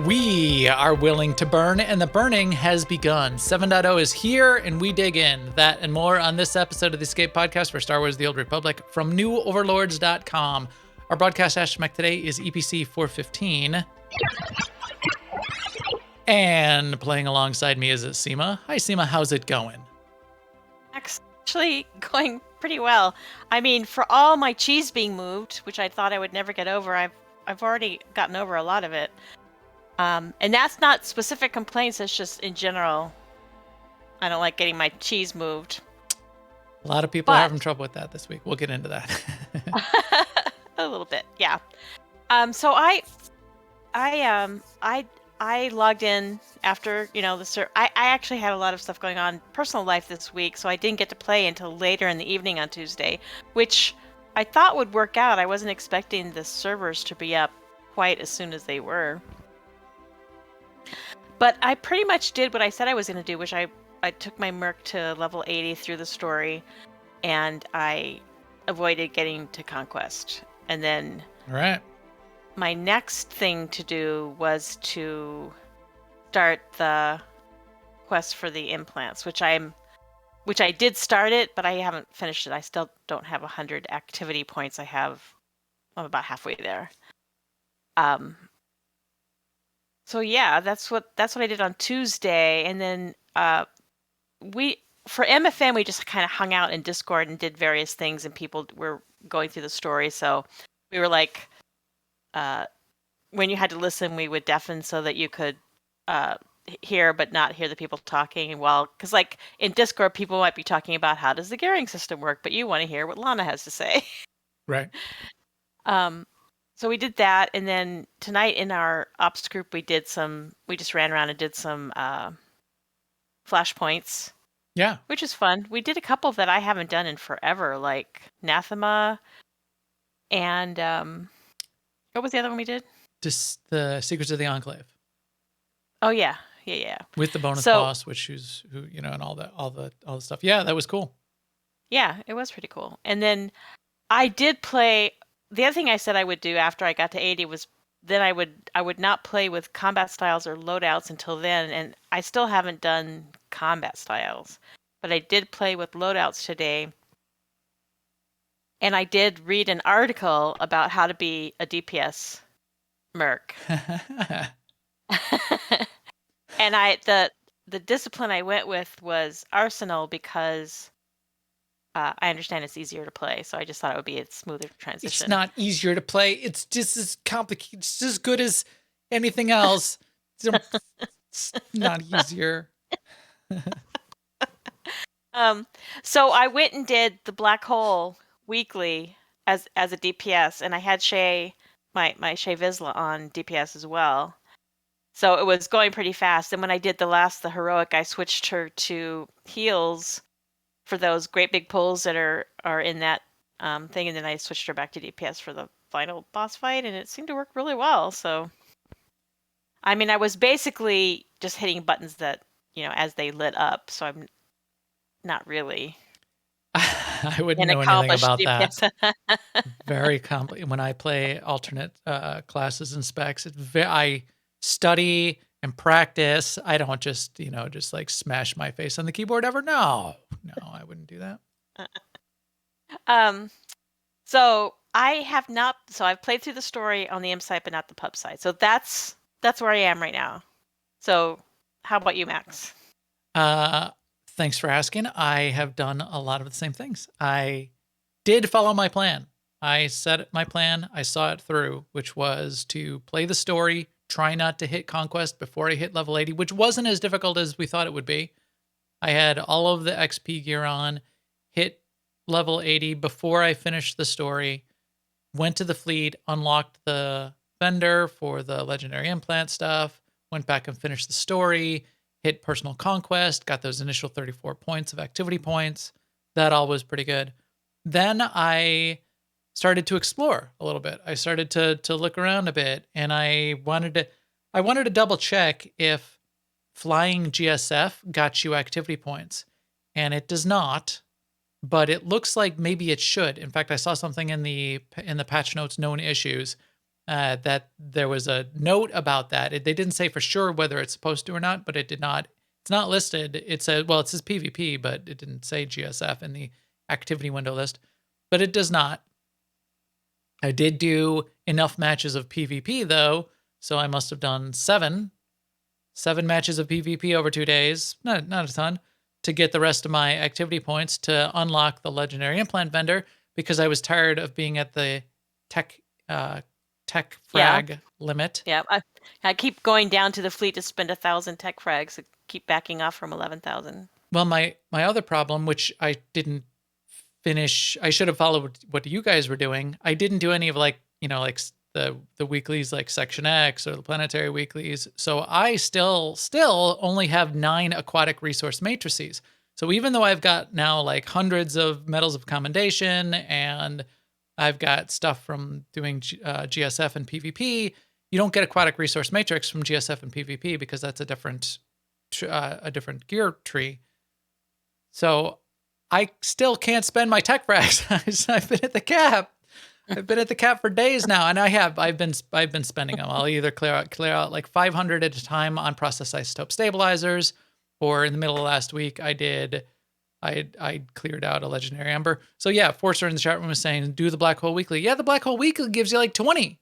We are willing to burn, and the burning has begun. 7.0 is here, and we dig in. That and more on this episode of the Escape Podcast for Star Wars The Old Republic from newoverlords.com. Our broadcast hashtag today is EPC 415. And playing alongside me is Seema. Hi, Seema. How's it going? Actually going pretty well. I mean, for all my cheese being moved, which I thought I would never get over, I've already gotten over a lot of it. And that's not specific complaints, it's just in general. I don't like getting my cheese moved. A lot of people are having trouble with that this week. We'll get into that. A little bit, yeah. So I logged in after, I actually had a lot of stuff going on personal life this week, so I didn't get to play until later in the evening on Tuesday, which I thought would work out. I wasn't expecting the servers to be up quite as soon as they were. But I pretty much did what I said I was going to do, which I took my Merc to level 80 through the story, and I avoided getting to Conquest. And then All right. My next thing to do was to start the quest for the implants, which I did start it, but I haven't finished it. I still don't have 100 activity points. I'm about halfway there. So yeah, that's what I did on Tuesday, and then for MFM we just kind of hung out in Discord and did various things, and people were going through the story. So we were like, when you had to listen, we would deafen so that you could hear but not hear the people talking. Because like in Discord, people might be talking about how does the gearing system work, but you want to hear what Lana has to say. Right. So we did that, and then tonight in our ops group, we just ran around and did some flashpoints. Yeah. Which is fun. We did a couple that I haven't done in forever, like Nathema, and what was the other one we did? Just the Secrets of the Enclave. Oh yeah. With the bonus boss, and all the stuff. Yeah, that was cool. Yeah, it was pretty cool. And then I did play. The other thing I said I would do after I got to 80 was then I would not play with combat styles or loadouts until then, and I still haven't done combat styles, but I did play with loadouts today, and I did read an article about how to be a DPS merc. And the discipline I went with was Arsenal because I understand it's easier to play, so I just thought it would be a smoother transition. It's not easier to play. It's just as complicated. It's as good as anything else. It's not easier. So I went and did the Black Hole weekly as a DPS, and I had Shay, my Shay Vizsla on DPS as well. So it was going pretty fast. And when I did the heroic, I switched her to heals for those great big pulls that are in that thing, and then I switched her back to DPS for the final boss fight, and it seemed to work really well. So, I mean, I was basically just hitting buttons that, as they lit up, so I'm not really I wouldn't know anything about DPS. that. Very complicated. When I play alternate classes and specs, I study and practice. I don't just like smash my face on the keyboard ever. No, I wouldn't do that. So I've played through the story on the M side, but not the pub side. So that's where I am right now. So how about you, Max? Thanks for asking. I have done a lot of the same things. I did follow my plan. I set my plan. I saw it through, which was to play the story, try not to hit Conquest before I hit level 80, which wasn't as difficult as we thought it would be. I had all of the XP gear on, hit level 80 before I finished the story, went to the fleet, unlocked the vendor for the legendary implant stuff, went back and finished the story, hit personal conquest, got those initial 34 points of activity points. That all was pretty good. Then I started to explore a little bit. I started to look around a bit, and I wanted to double check if flying GSF got you activity points, and it does not, but it looks like maybe it should. In fact, I saw something in the patch notes, known issues, that there was a note about that. They didn't say for sure whether it's supposed to or not, but it did not. It's not listed. It said, well, it says PvP, but it didn't say GSF in the activity window list. But it does not. I did do enough matches of PvP though, so I must have done seven matches of PvP over 2 days. Not a ton, to get the rest of my activity points to unlock the legendary implant vendor, because I was tired of being at the tech frag limit. Yeah, I keep going down to the fleet to spend 1,000 tech frags. I keep backing off from 11,000. Well, my other problem, which I didn't finish, I should have followed what you guys were doing. I didn't do any of like the weeklies like Section X or the planetary weeklies. So I still only have 9 aquatic resource matrices. So even though I've got now like hundreds of medals of commendation and I've got stuff from doing GSF and PvP, you don't get aquatic resource matrix from GSF and PvP because that's a different gear tree. So I still can't spend my tech frags. I've been at the cap. I've been at the cap for days now, and I've been spending them. I'll either clear out like 500 at a time on process isotope stabilizers, or in the middle of last week I cleared out a legendary ember. So yeah, Forcer in the chat room was saying do the black hole weekly. Yeah, the black hole weekly gives you like 20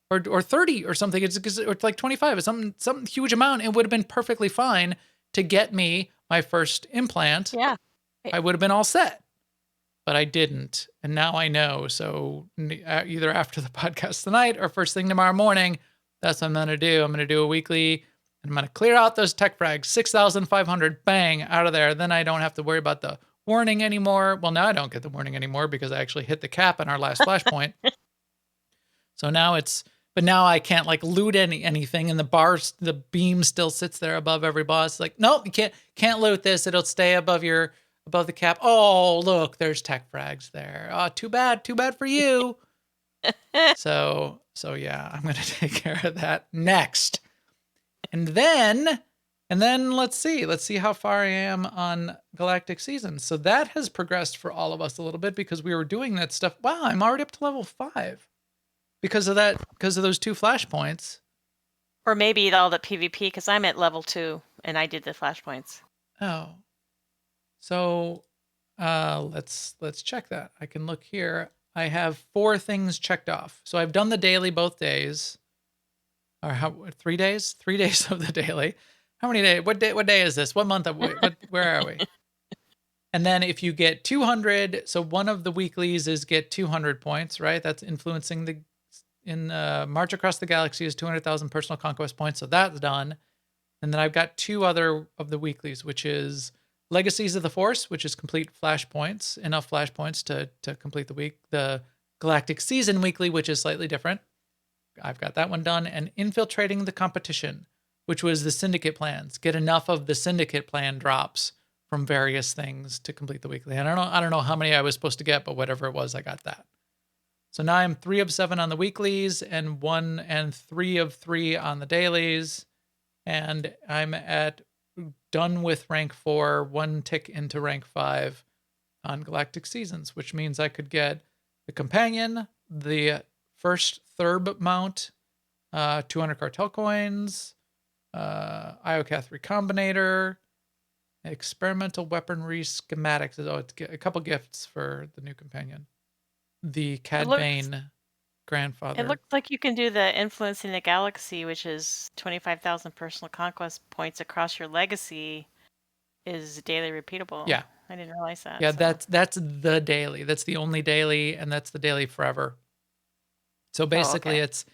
or 30 or something. It's like 25. It's some huge amount. It would have been perfectly fine to get me my first implant. Yeah, I would have been all set. But I didn't, and now I know. So either after the podcast tonight or first thing tomorrow morning, that's what I'm gonna do. I'm gonna do a weekly, and I'm gonna clear out those tech frags, 6,500, bang, out of there. Then I don't have to worry about the warning anymore. Well, now I don't get the warning anymore because I actually hit the cap in our last flashpoint. So now but now I can't like loot anything, and the beam still sits there above every boss. Like, nope, you can't loot this. It'll stay above the cap. Oh, look, there's tech frags there. Oh, too bad for you. So yeah, I'm going to take care of that next. And then let's see how far I am on Galactic Seasons. So that has progressed for all of us a little bit because we were doing that stuff. Wow, I'm already up to level 5 because of those 2 flashpoints. or maybe all the PvP because I'm at level 2 and I did the flashpoints. Oh. So let's check that. I can look here. I have 4 things checked off. So I've done the daily both days. Or 3 days? 3 days of the daily. How many days? What day is this? What month are we? Where are we? And then if you get 200, so one of the weeklies is get 200 points, right? That's influencing March Across the Galaxy is 200,000 personal conquest points. So that's done. And then I've got 2 other of the weeklies, which is Legacies of the Force, which is complete flashpoints, enough flashpoints to complete the week. The Galactic Season weekly, which is slightly different. I've got that one done. And Infiltrating the Competition, which was the Syndicate plans. Get enough of the Syndicate plan drops from various things to complete the weekly. And I don't know how many I was supposed to get, but whatever it was, I got that. So now I'm 3 of 7 on the weeklies and 1 and 3 of 3 on the dailies. And I'm done with rank 4, 1 tick into rank 5 on Galactic Seasons, which means I could get the Companion, the first Thurb mount, 200 cartel coins, Iocath Recombinator, experimental weaponry schematics. It's a couple gifts for the new Companion. The Cad Bane grandfather. It looks like you can do the Influencing the Galaxy, which is 25,000 personal conquest points across your legacy, is daily repeatable. Yeah. I didn't realize that. Yeah, so. That's the daily. That's the only daily, and that's the daily forever. So basically it's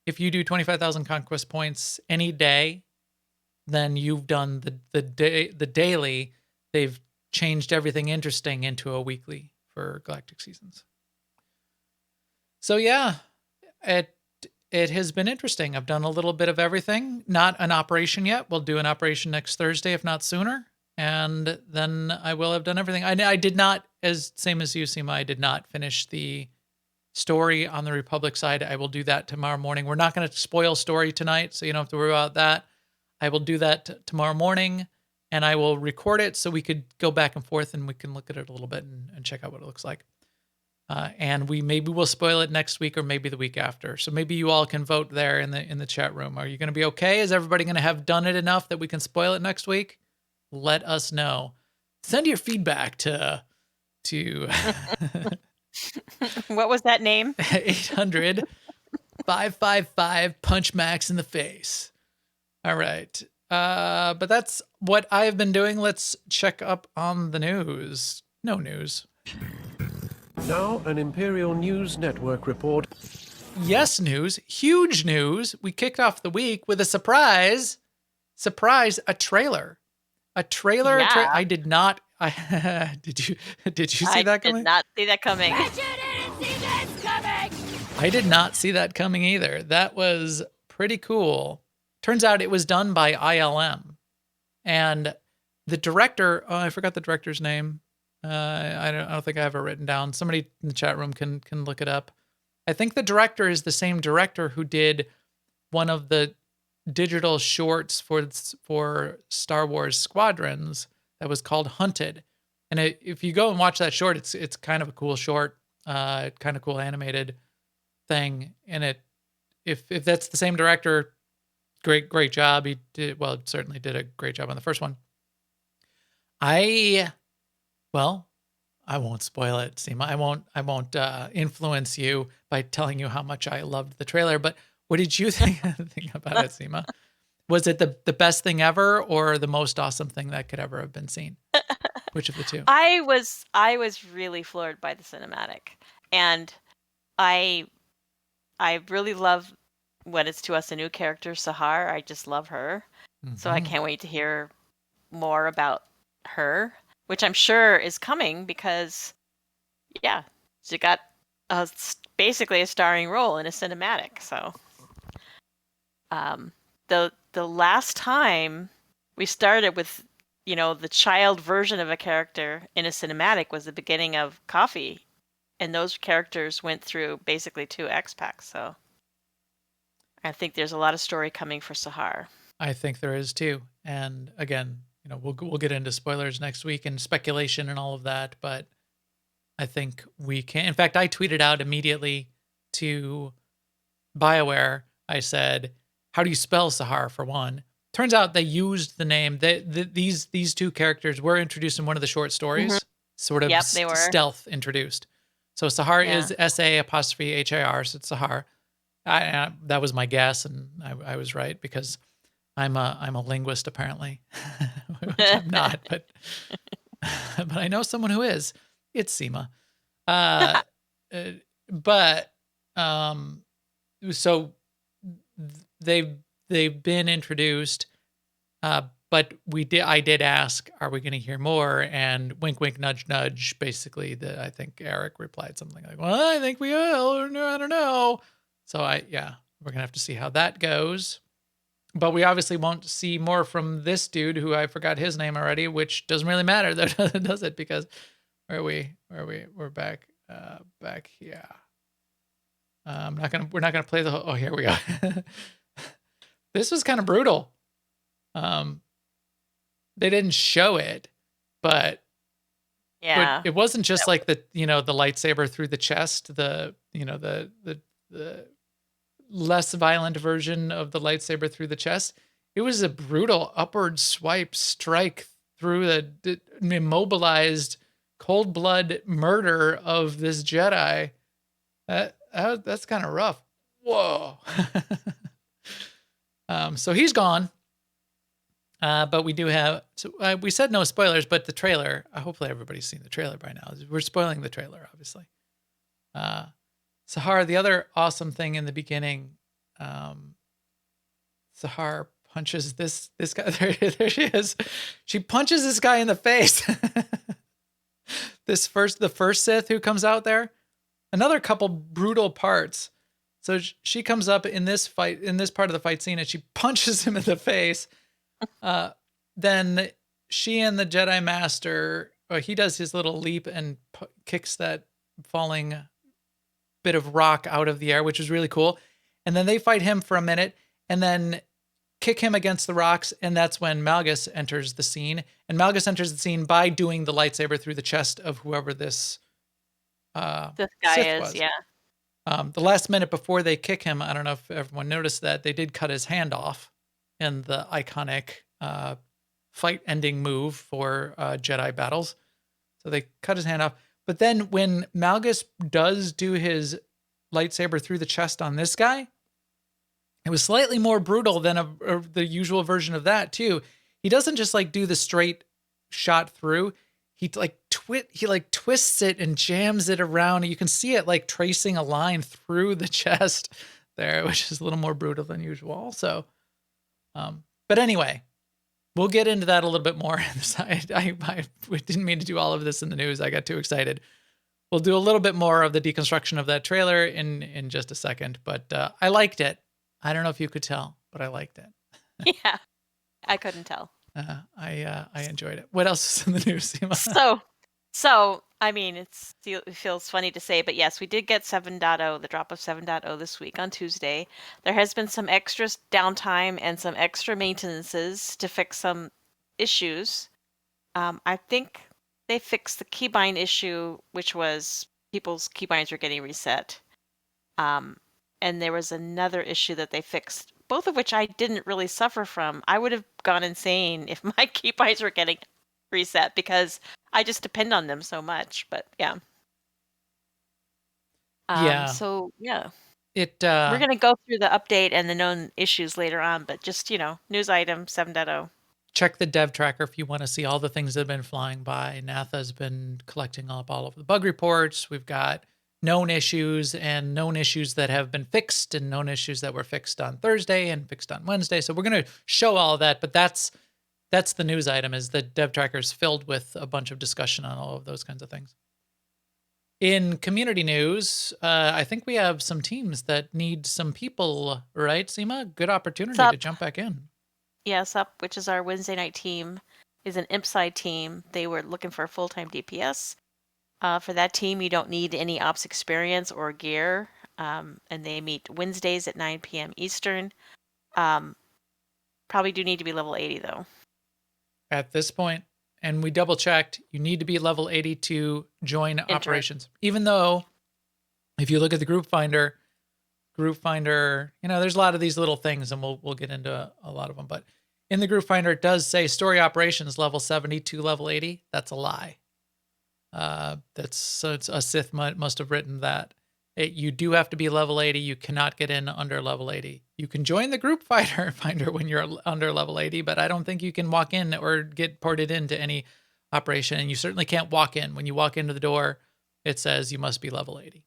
if you do 25,000 conquest points any day, then you've done the daily. They've changed everything interesting into a weekly for Galactic Seasons. So yeah, it has been interesting. I've done a little bit of everything. Not an operation yet. We'll do an operation next Thursday, if not sooner. And then I will have done everything. I did not, same as you, Seema, I did not finish the story on the Republic side. I will do that tomorrow morning. We're not going to spoil story tonight, so you don't have to worry about that. I will do that tomorrow morning, and I will record it so we could go back and forth and we can look at it a little bit and check out what it looks like. And maybe we'll spoil it next week or maybe the week after. So maybe you all can vote there in the chat room. Are you going to be okay? Is everybody going to have done it enough that we can spoil it next week? Let us know. Send your feedback to What was that name? 800-555 punch Max in the face. All right. But that's what I've been doing. Let's check up on the news. No news. Now, an Imperial News Network report. Yes, news. Huge news. We kicked off the week with a surprise. A trailer. A trailer. Yeah. I did not. Did you see that coming? I did not see that coming. Bet you didn't see this coming! I did not see that coming either. That was pretty cool. Turns out it was done by ILM. And the director, I forgot the director's name. I don't think I have it written down. Somebody in the chat room can look it up. I think the director is the same director who did one of the digital shorts for Star Wars Squadrons that was called Hunted. And if you go and watch that short, it's kind of a cool short, kind of cool animated thing. And if that's the same director, great job. He certainly did a great job on the first one. I won't spoil it, Seema. I won't influence you by telling you how much I loved the trailer. But what did you think about it, Seema? Was it the best thing ever, or the most awesome thing that could ever have been seen? Which of the two? I was really floored by the cinematic, and I really love when it's to us a new character, Sahar. I just love her, so I can't wait to hear more about her, which I'm sure is coming because, yeah, she got basically a starring role in a cinematic. So, the last time we started with, the child version of a character in a cinematic was the beginning of Coffee, and those characters went through basically 2 X-Packs. So, I think there's a lot of story coming for Sahar. I think there is too. And again, we'll get into spoilers next week and speculation and all of that, but I think we can. In fact, I tweeted out immediately to BioWare. I said, "How do you spell Sahar for one?" Turns out they used the name. These 2 characters were introduced in one of the short stories, sort of They were stealth introduced. So Sahar is SA'HAR, so it's Sahar. That was my guess, and I was right because I'm a linguist apparently, which I'm not, but I know someone who is. It's Seema. So they've been introduced, but I did ask, are we going to hear more? And wink, wink, nudge, nudge. Basically, I think Eric replied something like, "Well, I think we will. Or, no, I don't know." So we're gonna have to see how that goes. But we obviously won't see more from this dude who I forgot his name already, which doesn't really matter, though, does it? Because we're back here. We're not gonna play the whole. Oh, here we go. This was kind of brutal. They didn't show it, but it wasn't just like the lightsaber through the chest. The less violent version of the lightsaber through the chest. It was a brutal upward swipe strike through the immobilized cold blood murder of this Jedi. That's kind of rough. Whoa. So he's gone. But we do have, we said no spoilers, but the trailer, hopefully everybody's seen the trailer by now. We're spoiling the trailer, obviously. Sahar, the other awesome thing in the beginning, Sahar punches this guy. There she is. She punches this guy in the face. The first Sith who comes out there. Another couple brutal parts. So she comes up in this fight, in this part of the fight scene, and she punches him in the face. Then she and the Jedi Master, he does his little leap and kicks that falling bit of rock out of the air, which is really cool. And then they fight him for a minute and then kick him against the rocks. And that's when Malgus enters the scene. And Malgus enters the scene by doing the lightsaber through the chest of whoever this This guy Sith is, was. yeah. The last minute before they kick him, I don't know if everyone noticed that they did cut his hand off in the iconic fight-ending move for Jedi battles. So they cut his hand off. But then when Malgus does do his lightsaber through the chest on this guy, it was slightly more brutal than the usual version of that too. He doesn't just like do the straight shot through. He twists it and jams it around. You can see it like tracing a line through the chest there, which is a little more brutal than usual also. But anyway, we'll get into that a little bit more. I didn't mean to do all of this in the news. I got too excited. We'll do a little bit more of the deconstruction of that trailer in just a second, but I liked it. I don't know if you could tell, but I liked it. Yeah, I couldn't tell. I enjoyed it. What else is in the news, Seema? So I mean, it feels funny to say, but yes, we did get 7.0, the drop of 7.0 this week on Tuesday. There has been some extra downtime and some extra maintenances to fix some issues. I think they fixed the keybind issue, which was people's keybinds were getting reset. And there was another issue that they fixed, both of which I didn't really suffer from. I would have gone insane if my keybinds were getting reset because I just depend on them so much. But yeah. Yeah. So yeah. We're going to go through the update and the known issues later on, but just, news item 7.0. Check the dev tracker if you want to see all the things that have been flying by. NATHA's been collecting up all of the bug reports. We've got known issues and known issues that have been fixed and known issues that were fixed on Thursday and fixed on Wednesday. So we're going to show all of that, but that's the news item, is the dev tracker is filled with a bunch of discussion on all of those kinds of things. In community news, I think we have some teams that need some people, right, Seema? Good opportunity to jump back in. Yes, which is our Wednesday night team, is an ImpSide team. They were looking for a full-time DPS. For that team, you don't need any ops experience or gear, and they meet Wednesdays at 9 p.m. Eastern. Probably do need to be level 80, though. At this point, and we double-checked, you need to be level 80 to join operations. Even though, if you look at the group finder, there's a lot of these little things, and we'll get into a lot of them. But in the group finder, it does say story operations level 70 to level 80. That's a lie. It's a Sith must have written that. You do have to be level 80. You cannot get in under level 80. You can join the group finder when you're under level 80, but I don't think you can walk in or get ported into any operation. And you certainly can't walk in. When you walk into the door, it says you must be level 80.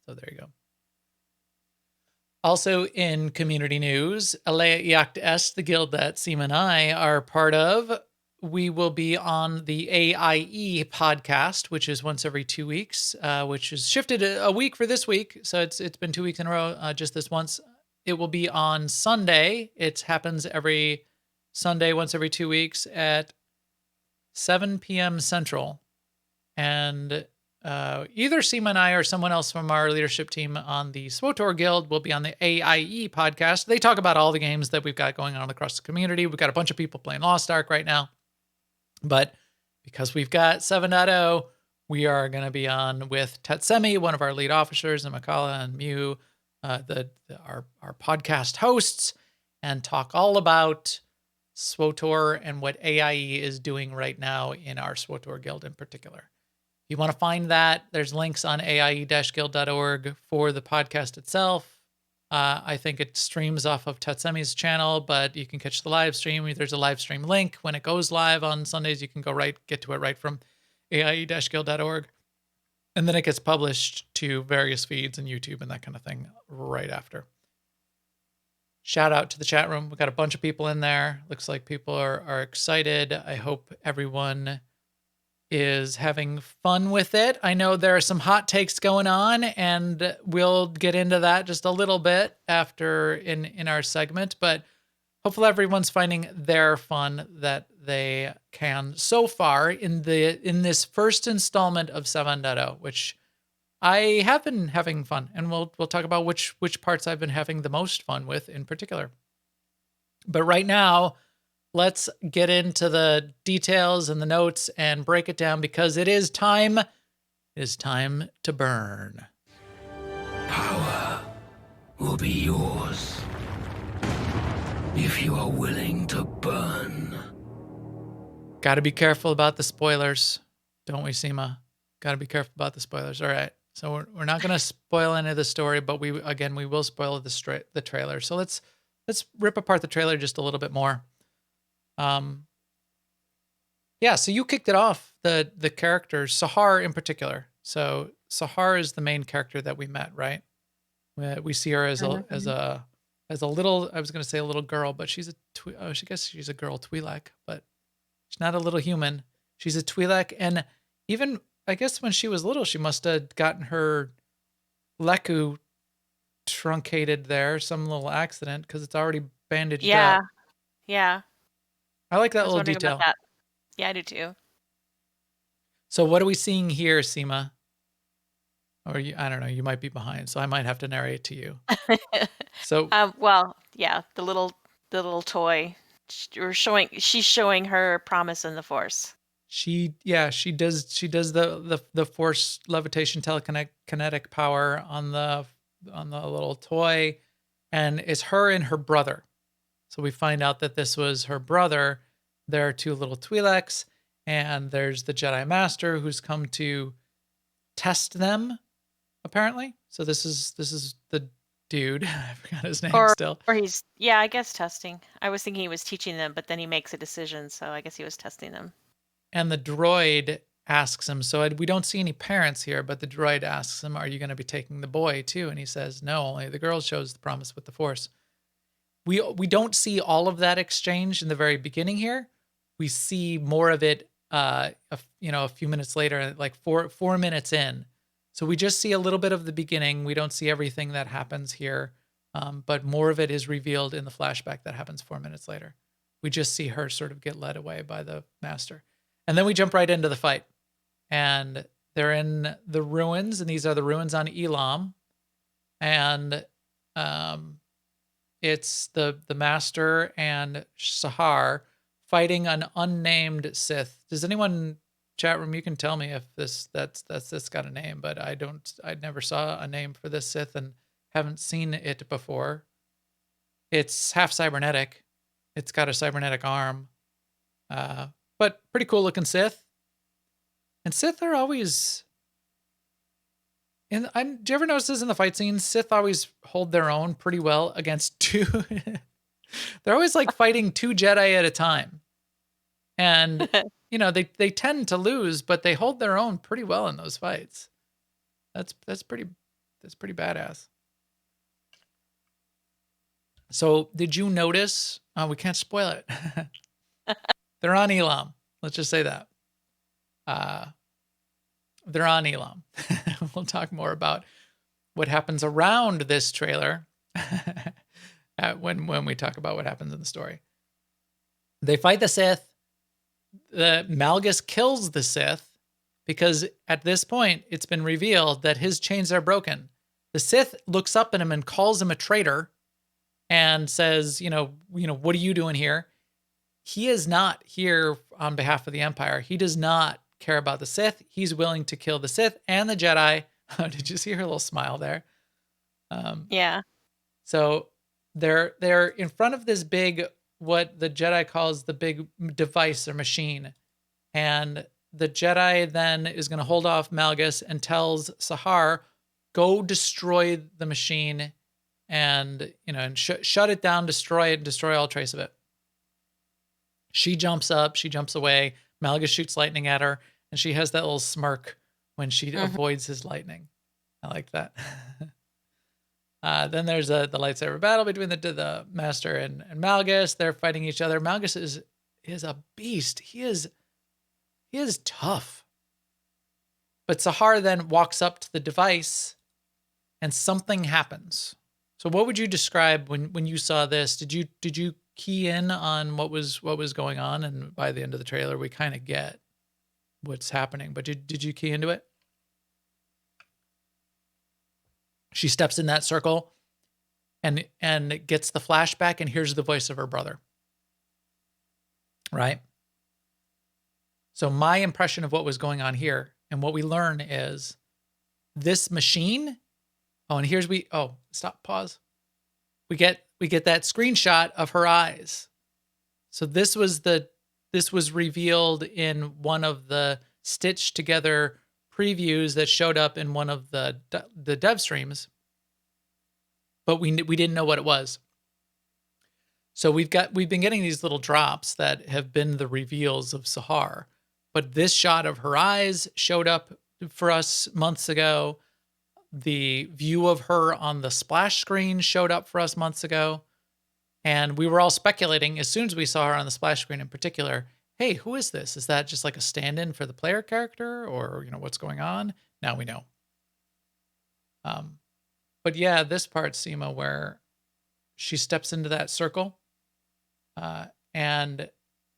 So there you go. Also in community news, Alea Yacht S, the guild that Seema and I are part of, we will be on the AIE podcast, which is once every 2 weeks, which is shifted a week for this week. So it's been 2 weeks in a row, just this once. It will be on Sunday. It happens every Sunday, once every 2 weeks at 7 p.m. Central. And either Seema and I or someone else from our leadership team on the SWTOR guild will be on the AIE podcast. They talk about all the games that we've got going on across the community. We've got a bunch of people playing Lost Ark right now. But because we've got 7.0, we are going to be on with Tetsemi, one of our lead officers, and Makala and Mew, our podcast hosts, and talk all about SWTOR and what AIE is doing right now in our SWTOR guild in particular. If you want to find that, there's links on aie-guild.org for the podcast itself. I think it streams off of Tetsemi's channel, but you can catch the live stream. There's a live stream link. When it goes live on Sundays, you can get to it right from aie-guild.org. And then it gets published to various feeds and YouTube and that kind of thing right after. Shout out to the chat room. We've got a bunch of people in there. Looks like people are excited. I hope everyone is having fun with it. I know there are some hot takes going on, and we'll get into that just a little bit after in our segment, but hopefully everyone's finding their fun that they can so far in this first installment of 7.0, which I have been having fun, and we'll talk about which parts I've been having the most fun with in particular. But right now, let's get into the details and the notes and break it down, because it is time It is time to burn. Power will be yours if you are willing to burn. Got to be careful about the spoilers, don't we, Seema? Got to be careful about the spoilers. All right. So we're not going to spoil any of the story, but we will spoil the trailer. So let's rip apart the trailer just a little bit more. Yeah, so you kicked it off, the characters, Sahar in particular. So Sahar is the main character that we met, right? We see her as a little, I was going to say a little girl, but she's I guess she's a girl Twi'lek, but she's not a little human. She's a Twi'lek, and even I guess when she was little, she must have gotten her Leku truncated there, some little accident, because it's already bandaged Yeah. up. Yeah. I like I that was little wondering detail. about that. Yeah, I do too. So what are we seeing here, Seema? Or I don't know, you might be behind, so I might have to narrate to you. So well, yeah, the little toy. She's showing her promise in the Force. she does the force levitation telekinetic power on the little toy, and it's her and her brother. So we find out that this was her brother. There are two little Twi'leks, and there's the Jedi Master who's come to test them, apparently. So this is the dude. I forgot his name still. Or he's, yeah, I guess testing. I was thinking he was teaching them, but then he makes a decision, so I guess he was testing them. And the droid asks him, so we don't see any parents here, but the droid asks him, are you going to be taking the boy too? And he says, no, only the girl shows the promise with the Force. We don't see all of that exchange in the very beginning here. We see more of it, a few minutes later, like 4 minutes in. So we just see a little bit of the beginning. We don't see everything that happens here, but more of it is revealed in the flashback that happens 4 minutes later. We just see her sort of get led away by the Master. And then we jump right into the fight. And they're in the ruins, and these are the ruins on Elam. And it's the Master and Sahar fighting an unnamed Sith. Does anyone, chat room, you can tell me if that's got a name, but I never saw a name for this Sith and haven't seen it before. It's half cybernetic. It's got a cybernetic arm. But pretty cool looking Sith. And Sith are always, do you ever notice this in the fight scenes? Sith always hold their own pretty well against two. They're always like fighting two Jedi at a time. And, they tend to lose, but they hold their own pretty well in those fights. That's pretty badass. So did you notice, we can't spoil it. They're on Elam. Let's just say that. They're on Elam. We'll talk more about what happens around this trailer when we talk about what happens in the story. They fight the Sith. The Malgus kills the Sith because at this point it's been revealed that his chains are broken. The Sith looks up at him and calls him a traitor and says, what are you doing here? He is not here on behalf of the Empire. He does not care about the Sith. He's willing to kill the Sith and the Jedi. Did you see her little smile there? Yeah. So they're in front of this big, what the Jedi calls the big device or machine. And the Jedi then is going to hold off Malgus and tells Sahar, go destroy the machine and, and shut it down, destroy it, destroy all trace of it. She jumps up, she jumps away. Malgus shoots lightning at her, and she has that little smirk when she avoids his lightning. I like that. Then there's the lightsaber battle between the Master and Malgus. They're fighting each other. Malgus is a beast. He is tough. But Sahar then walks up to the device, and something happens. So what would you describe when you saw this? Did you key in on what was going on? And by the end of the trailer, we kind of get what's happening. But did you key into it? She steps in that circle and gets the flashback and hears the voice of her brother. Right? So my impression of what was going on here And what we learn is this machine. Oh, and here's stop, pause. We get that screenshot of her eyes. So this was revealed in one of the stitched together previews that showed up in one of the dev streams, but we didn't know what it was. So we've been getting these little drops that have been the reveals of Sahar, but this shot of her eyes showed up for us months ago. The view of her on the splash screen showed up for us months ago. And we were all speculating as soon as we saw her on the splash screen in particular, hey, who is this? Is that just like a stand-in for the player character, or, what's going on? Now we know. But yeah, this part, Seema, where she steps into that circle, and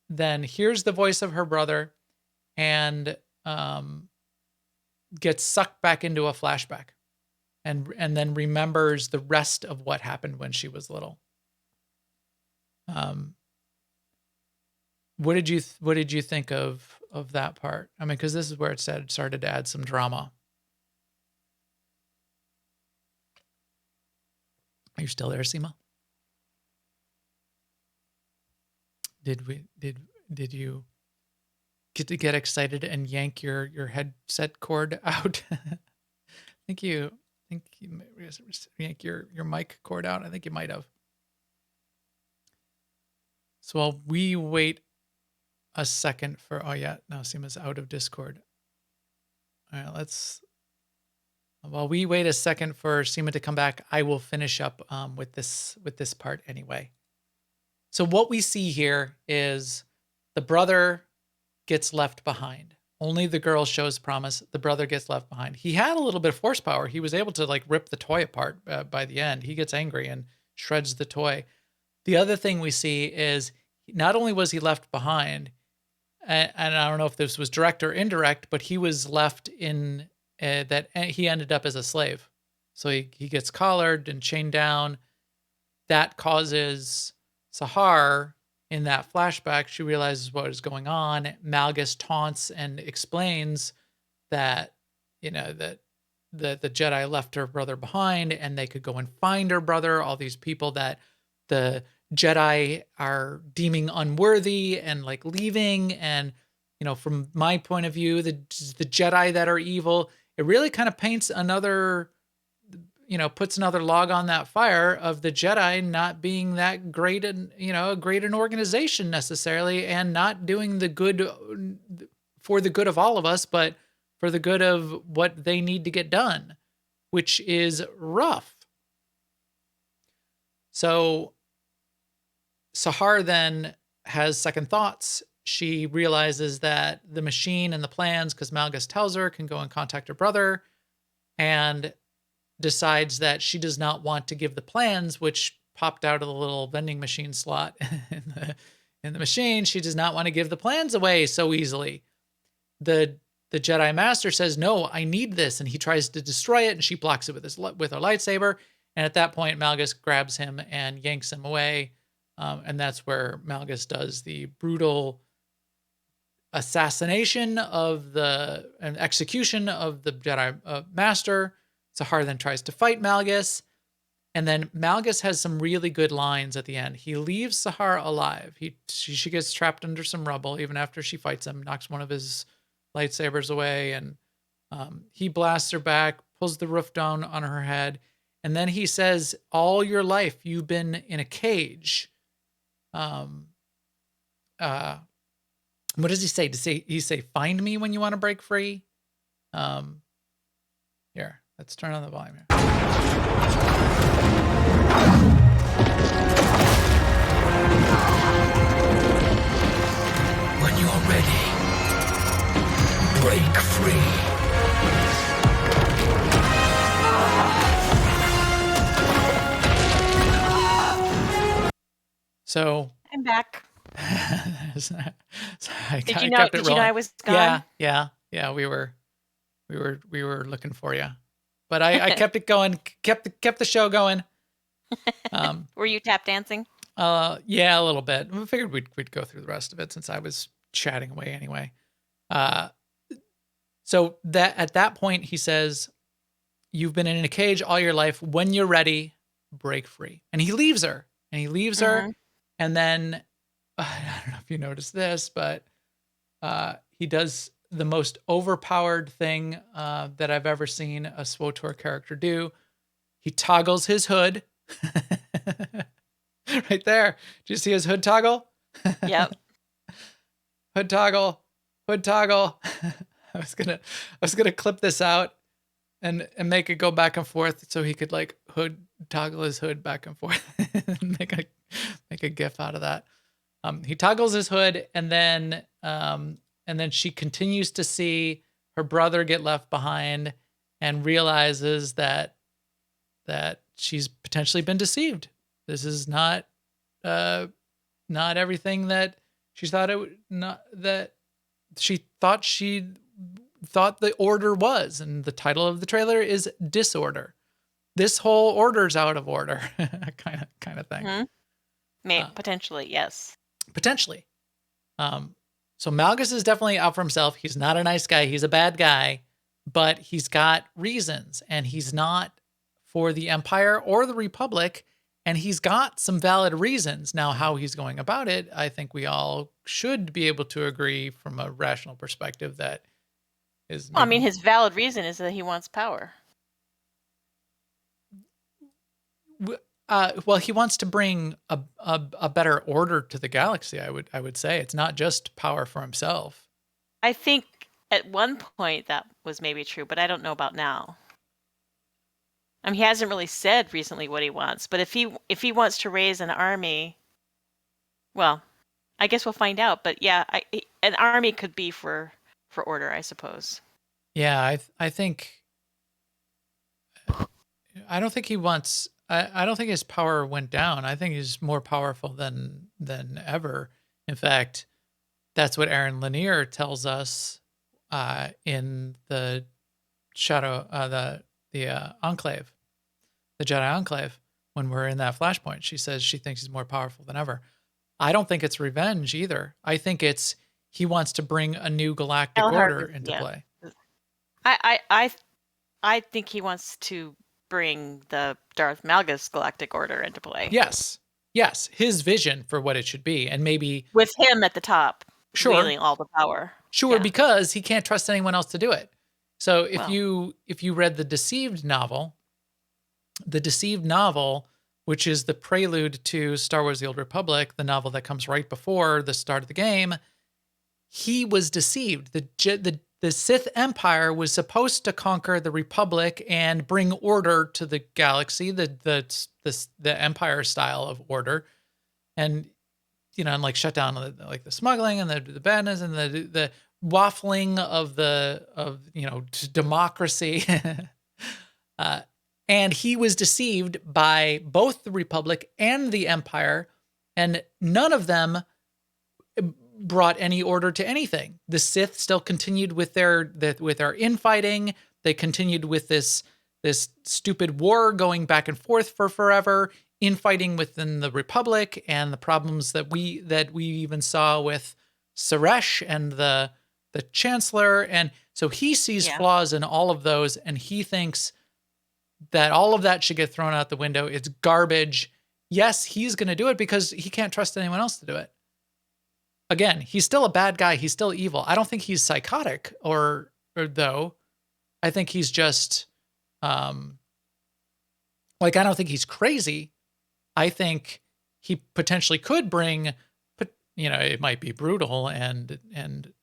then hears the voice of her brother and gets sucked back into a flashback, and then remembers the rest of what happened when she was little. What did you think of that part? I mean, because this is where it started to add some drama. Are you still there, Seema? Did you get excited and yank your headset cord out? I think you yank your mic cord out. I think you might have. So while we wait a second for, now Seema's out of Discord. All right, while we wait a second for Seema to come back, I will finish up with this part anyway. So what we see here is the brother gets left behind. Only the girl shows promise. The brother gets left behind. He had a little bit of force power. He was able to rip the toy apart by the end. He gets angry and shreds the toy. The other thing we see is not only was he left behind, and I don't know if this was direct or indirect, but he was left in that he ended up as a slave. So he gets collared and chained down. That causes Sahar, in that flashback, she realizes what is going on. Malgus taunts and explains that, that the Jedi left her brother behind and they could go and find her brother, all these people that the Jedi are deeming unworthy and leaving. And, from my point of view, the Jedi that are evil, it really kind of paints another, puts another log on that fire of the Jedi not being that great and, great an organization necessarily, and not doing the good for the good of all of us, but for the good of what they need to get done, which is rough. So Sahar then has second thoughts. She realizes that the machine and the plans, because Malgus tells her, can go and contact her brother, and decides that she does not want to give the plans, which popped out of the little vending machine slot in the machine. She does not want to give the plans away so easily. The Jedi Master says, no, I need this. And he tries to destroy it, and she blocks it with her lightsaber. And at that point, Malgus grabs him and yanks him away. And that's where Malgus does the brutal assassination and execution of the Jedi Master. Sahar then tries to fight Malgus. And then Malgus has some really good lines at the end. He leaves Sahar alive. She gets trapped under some rubble even after she fights him, knocks one of his lightsabers away, and he blasts her back, pulls the roof down on her head. And then he says, all your life you've been in a cage. What does he say? He say, find me when you want to break free? Here, let's turn on the volume here. When you're ready, break free. So I'm back. Did you know I was gone? Yeah. We were looking for you, but I kept it going. Kept the show going. Were you tap dancing? Yeah, a little bit. We figured we'd go through the rest of it since I was chatting away anyway. So that at that point, he says, "You've been in a cage all your life. When you're ready, break free." And he leaves her. And he leaves her. And then I don't know if you noticed this, but he does the most overpowered thing that I've ever seen a SWTOR character do. He toggles his hood. Right there. Do you see his hood toggle? Yep. Hood toggle. Hood toggle. I was gonna clip this out and make it go back and forth so he could like toggle his hood back and forth and make a gif out of that. He toggles his hood, and then she continues to see her brother get left behind and realizes that she's potentially been deceived. This is not everything that she thought it would, not that she thought the order was. And the title of the trailer is Disorder. This whole order's out of order, kind of thing. Potentially, yes. Potentially. So Malgus is definitely out for himself. He's not a nice guy. He's a bad guy, but he's got reasons, and he's not for the Empire or the Republic, and he's got some valid reasons. Now, how he's going about it, I think we all should be able to agree from a rational perspective that is... Well, I mean, his valid reason is that he wants power. Well, he wants to bring a better order to the galaxy. I would say it's not just power for himself. I think at one point that was maybe true, but I don't know about now. I mean, he hasn't really said recently what he wants, but if he wants to raise an army, well, I guess we'll find out. But yeah, an army could be for order, I suppose. Yeah, I think. I don't think he wants. I don't think his power went down. I think he's more powerful than ever. In fact, that's what Aaron Lanier tells us in the Shadow, the Enclave, the Jedi Enclave. When we're in that flashpoint, she says she thinks he's more powerful than ever. I don't think it's revenge either. I think it's he wants to bring a new galactic order into play. I think he wants to bring the Darth Malgus Galactic Order into play. Yes, his vision for what it should be, and maybe with him at the top, wielding all the power. Sure, because he can't trust anyone else to do it. So if you read the Deceived novel, which is the prelude to Star Wars: The Old Republic, the novel that comes right before the start of the game, he was deceived. The Sith Empire was supposed to conquer the Republic and bring order to the galaxy, the Empire style of order, and and like shut down the smuggling and the badness and the waffling of democracy. And he was deceived by both the Republic and the Empire, and none of them brought any order to anything. The Sith still continued with their infighting. They continued with this stupid war going back and forth for forever, infighting within the Republic, and the problems that we even saw with Suresh and the Chancellor. And so he sees flaws in all of those, and he thinks that all of that should get thrown out the window. It's garbage. Yes, he's going to do it because he can't trust anyone else to do it. Again, he's still a bad guy. He's still evil. I don't think he's psychotic or though. I think he's just, I don't think he's crazy. I think he potentially could bring, but it might be brutal and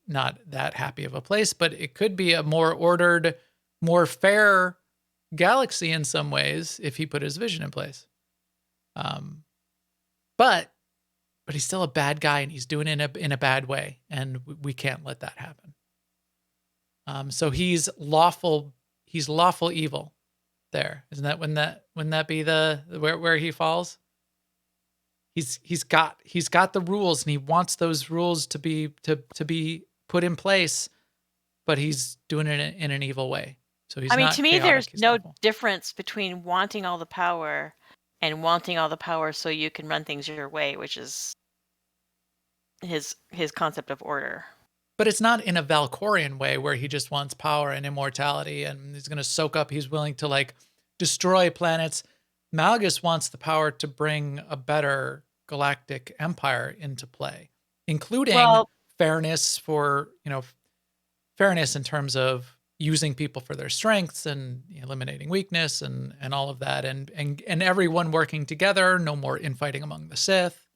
not that happy of a place, but it could be a more ordered, more fair galaxy in some ways if he put his vision in place. But he's still a bad guy, and he's doing it in a bad way, and we can't let that happen. So he's lawful evil. There, isn't that wouldn't that be the where he falls? He's got the rules, and he wants those rules to be put in place, but he's doing it in an evil way. So he's not to me, chaotic, there's no lawful. difference between wanting all the power and wanting all the power so you can run things your way, which is his concept of order. but it's not in a Valkorian way where he just wants power and immortality and he's going to soak up. He's willing to like destroy planets. Malgus wants the power to bring a better galactic empire into play, including Well, fairness for, fairness in terms of using people for their strengths and eliminating weakness and all of that. And everyone working together, no more infighting among the Sith.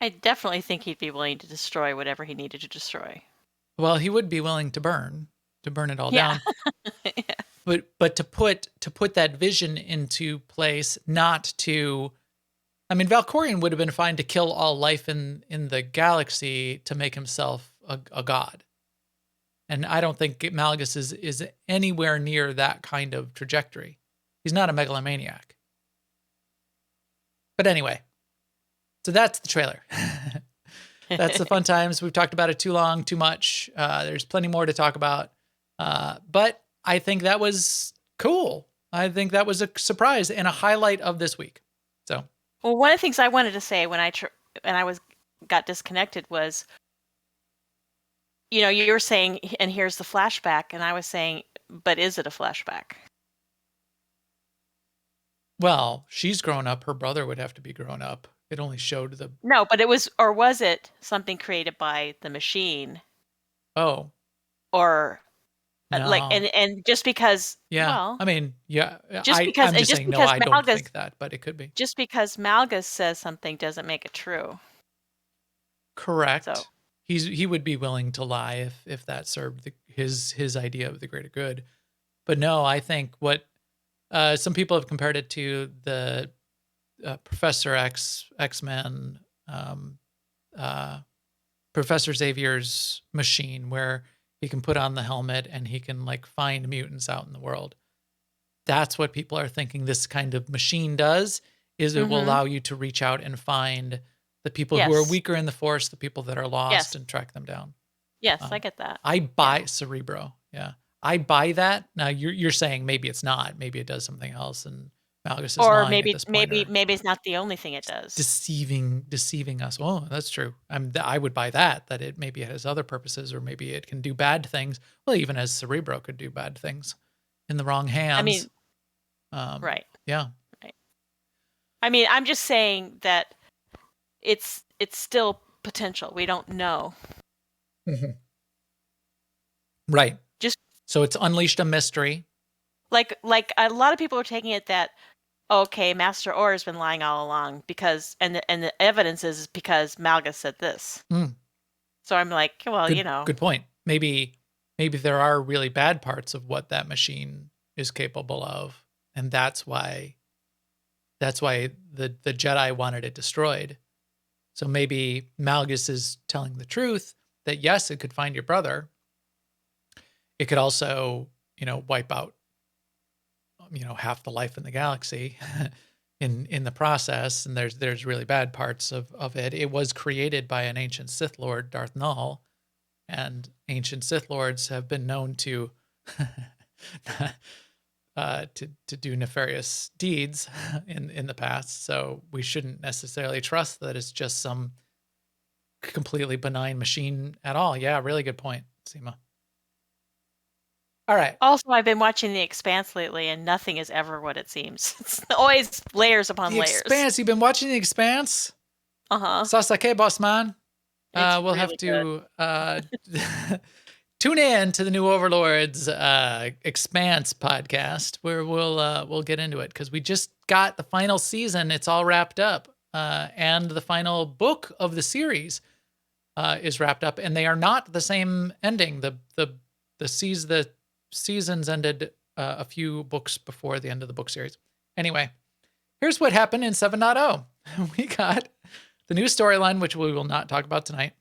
I definitely think he'd be willing to destroy whatever he needed to destroy. Well, he would be willing to burn it all Yeah. down. But to put that vision into place, not to, I mean, Valkorian would have been fine to kill all life in the galaxy to make himself a god. And I don't think Malgus is anywhere near that kind of trajectory. He's not a megalomaniac. But anyway, so that's the trailer. That's the fun times. We've talked about it too long, too much. There's plenty more to talk about. But I think that was cool. I think that was a surprise and a highlight of this week. So, Well, one of the things I wanted to say when I got disconnected was, you were saying, and here's the flashback, and I was saying, but is it a flashback? well, she's grown up. Her brother would have to be grown up. It only showed the, No, but was it something created by the machine, oh, or like, no. and just because, Yeah. well, I mean, yeah. just because- I'm and just just saying, no, because I don't Malgus- think that, but it could be. just because Malgus says something doesn't make it true. Correct. So- He would be willing to lie if that served his idea of the greater good. But no, I think what some people have compared it to the Professor X-Men, Professor Xavier's machine, where he can put on the helmet and he can like find mutants out in the world. That's what people are thinking this kind of machine does, is it will Mhm. allow you to reach out and find the people who are Yes. weaker in the Force, the people that are lost, Yes. and track them down. Yes, I get that. I buy Cerebro. Yeah. I buy that. Now you're saying maybe it's not. Maybe it does something else and Malgus is Or lying at this point, or maybe it's not the only thing it does. deceiving us. Oh, that's true. I would buy that it maybe has other purposes, or maybe it can do bad things. Well, even as Cerebro could do bad things in the wrong hands. I mean, right. Yeah. I mean, I'm just saying that it's still potential. We don't know. Right. Just So it's unleashed a mystery. like a lot of people are taking it that, okay, Master Orr has been lying all along because and the evidence is because Malgus said this. Mm. So I'm like, well, Good point. Maybe there are really bad parts of what that machine is capable of, and that's why the Jedi wanted it destroyed. So maybe Malgus is telling the truth that yes, it could find your brother. It could also, wipe out, half the life in the galaxy in the process. And there's really bad parts of it. It was created by an ancient Sith Lord, Darth Nul, and ancient Sith Lords have been known to to do nefarious deeds in the past. So we shouldn't necessarily trust that it's just some completely benign machine at all. Yeah, really good point, Seema. All right. Also, I've been watching The Expanse lately, and nothing is ever what it seems. It's always layers upon The layers. Expanse. You've been watching The Expanse? Uh-huh. Sasake, boss man. It's We'll have really to tune in to the New Overlords Expanse podcast, where we'll get into it, because we just got the final season. It's all wrapped up, and the final book of the series is wrapped up, and they are not the same ending. The seasons ended a few books before the end of the book series. Anyway, here's what happened in 7.0. We got the new storyline, which we will not talk about tonight,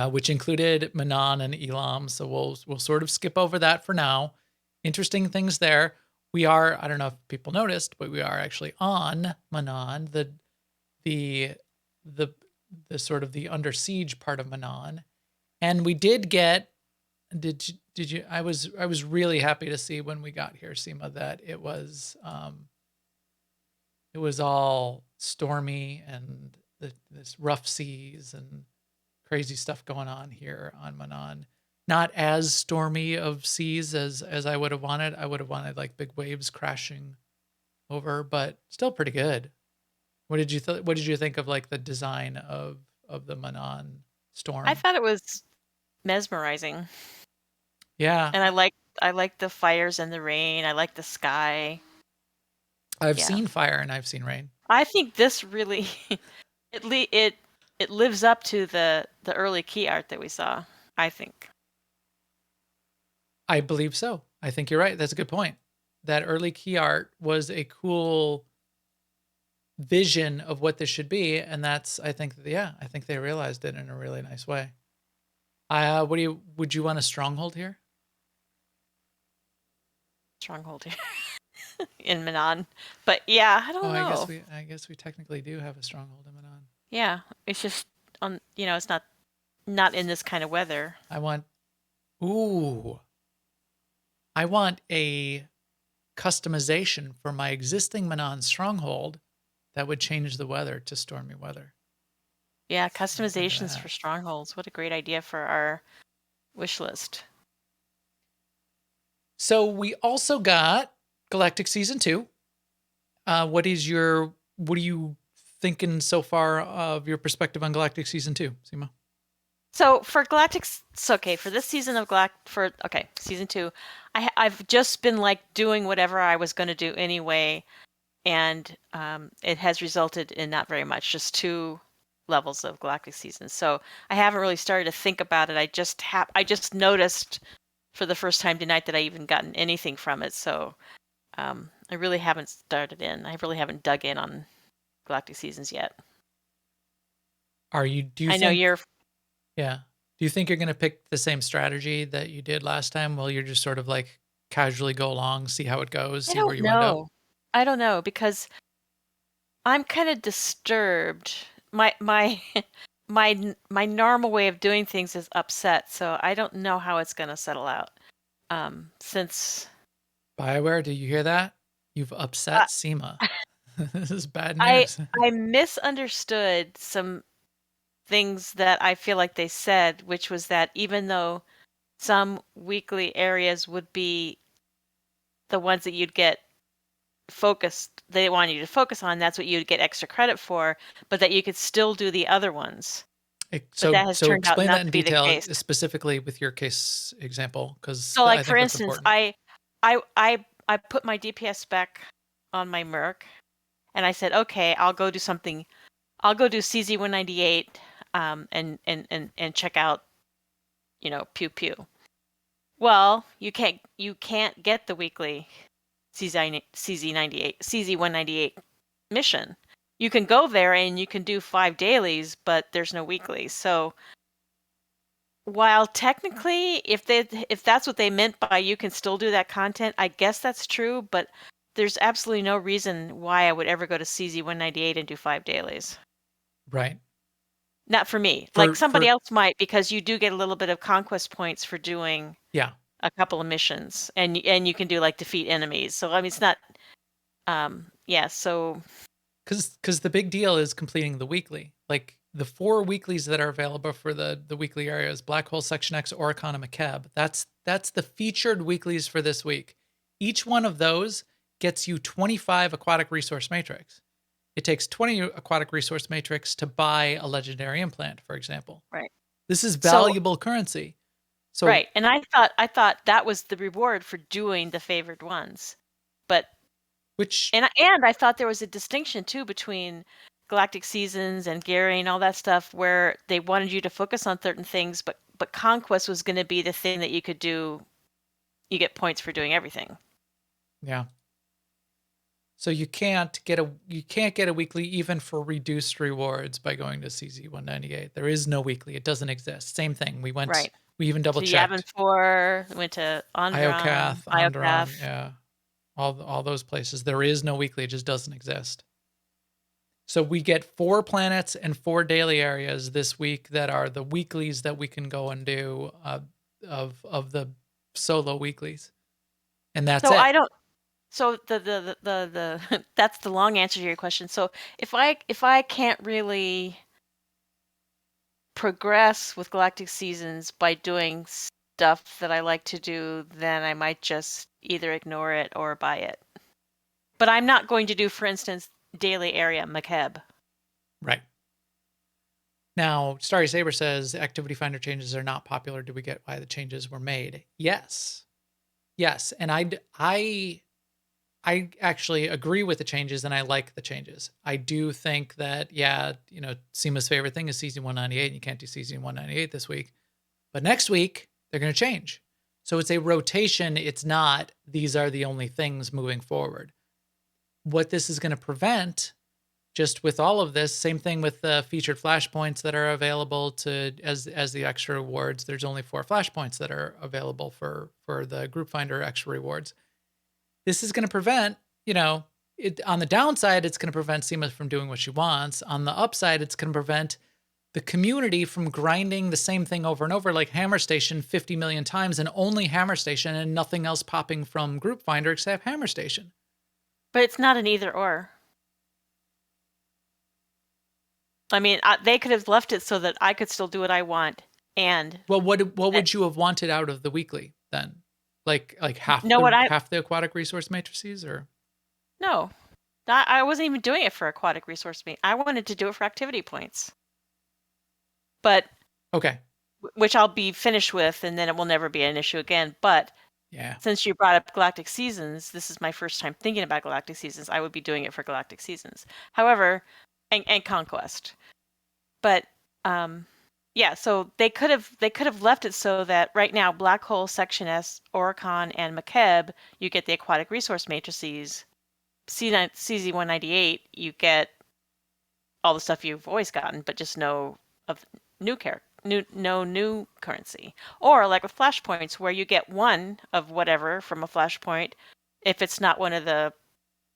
which included Manon and Elam. So we'll sort of skip over that for now. Interesting things there. We are, I don't know if people noticed, but we are actually on Manon, the sort of the under siege part of Manon. And we did get, did you, I was really happy to see when we got here, Seema, that it was all stormy and this rough seas and crazy stuff going on here on Manon. Not as stormy of seas as I would have wanted. I would have wanted like big waves crashing over, but still pretty good. What did you think of like the design of the Manon storm? I thought it was mesmerizing, Yeah, and I like the fires and the rain. I like the sky. I've Yeah. seen fire and I've seen rain. I think this really it lives up to the early key art that we saw, I think. I believe so. I think you're right. That's a good point. That early key art was a cool vision of what this should be, and that's I think they realized it in a really nice way. Would you want a stronghold here? Stronghold here in Manon. But yeah, I don't know. I guess we technically do have a stronghold in Manon. Yeah, it's just on it's not in this kind of weather. I want a customization for my existing Manon stronghold that would change the weather to stormy weather. Yeah, customizations for strongholds. What a great idea for our wish list. So we also got Galactic Season 2. What are you thinking so far of your perspective on Galactic Season 2, Seema? So for for this season of season 2, I've just been like doing whatever I was going to do anyway, and it has resulted in not very much, just 2 levels of Galactic Season. So I haven't really started to think about it. I just noticed for the first time tonight that I even gotten anything from it. So I really haven't started in. I really haven't dug in on Galactic Seasons yet. Do you know you're. Yeah. Do you think you're going to pick the same strategy that you did last time? Well, you're just sort of like casually go along, see how it goes, see where you end up? I don't know, because I'm kind of disturbed. My my normal way of doing things is upset, so I don't know how it's going to settle out. Since BioWare, do you hear that? You've upset Seema. This is bad news. I misunderstood some things that I feel like they said, which was that even though some weekly areas would be the ones that you'd get focused, they want you to focus on, that's what you'd get extra credit for, but that you could still do the other ones. So explain that in detail, specifically with your case example, because so like for instance, I put my DPS spec on my Merc, and I said, okay, I'll go do something. I'll go do CZ198 and check out, pew pew. Well, you can't get the weekly CZ198 mission. You can go there and you can do 5 dailies, but there's no weekly. So while technically, if that's what they meant by you can still do that content, I guess that's true, but there's absolutely no reason why I would ever go to CZ198 and do 5 dailies. Right. Not for me. Like somebody else might, because you do get a little bit of conquest points for doing a couple of missions, and you can do like defeat enemies. So I mean, it's not. So. Because the big deal is completing the weekly. Like the 4 weeklies that are available for the weekly areas: Black Hole, Section X, Oricon, and McKeb. That's the featured weeklies for this week. Each one of those gets you 25 aquatic resource matrix. It takes 20 aquatic resource matrix to buy a legendary implant, for example. Right. This is valuable currency. So right. And I thought that was the reward for doing the favored ones. But and I thought there was a distinction too between Galactic Seasons and Gary and all that stuff, where they wanted you to focus on certain things, but Conquest was going to be the thing that you could do. You get points for doing everything. Yeah. So you can't get a weekly even for reduced rewards by going to CZ198. There is no weekly. It doesn't exist. Same thing. We even double checked. Yavin 4, went to Iocath, Onderon, yeah. All those places. There is no weekly. It just doesn't exist. So we get 4 planets and 4 daily areas this week that are the weeklies that we can go and do of the solo weeklies. And that's it. So the that's the long answer to your question. So if I can't really progress with Galactic Seasons by doing stuff that I like to do, then I might just either ignore it or buy it. But I'm not going to do, for instance, daily area Makeb. Right. Now, Starry Saber says Activity Finder changes are not popular. Do we get why the changes were made? Yes. Yes. And I actually agree with the changes, and I like the changes. I do think that, Seema's favorite thing is Season 198, and you can't do Season 198 this week. But next week, they're going to change. So it's a rotation. It's not, these are the only things moving forward. What this is going to prevent, just with all of this, same thing with the featured flashpoints that are available as the extra rewards. There's only 4 flashpoints that are available for the Group Finder extra rewards. This is going to prevent, on the downside, it's going to prevent Seema from doing what she wants. On the upside, it's going to prevent the community from grinding the same thing over and over, like Hammer Station 50 million times, and only Hammer Station and nothing else popping from Group Finder except Hammer Station. But it's not an either or. I mean, they could have left it so that I could still do what I want. And well, what would you have wanted out of the weekly then? Like half the aquatic resource matrices, or no, I wasn't even doing it for aquatic resource matrix. I wanted to do it for activity points. But okay, which I'll be finished with, and then it will never be an issue again. But yeah, since you brought up Galactic Seasons, this is my first time thinking about Galactic Seasons. I would be doing it for Galactic Seasons. However, and Conquest. But yeah, so they could have left it so that right now Black Hole, Section S, Oricon, and Makeb, you get the aquatic resource matrices. CZ198, you get all the stuff you've always gotten, but just no new currency. Or like with flashpoints, where you get one of whatever from a flashpoint if it's not one of the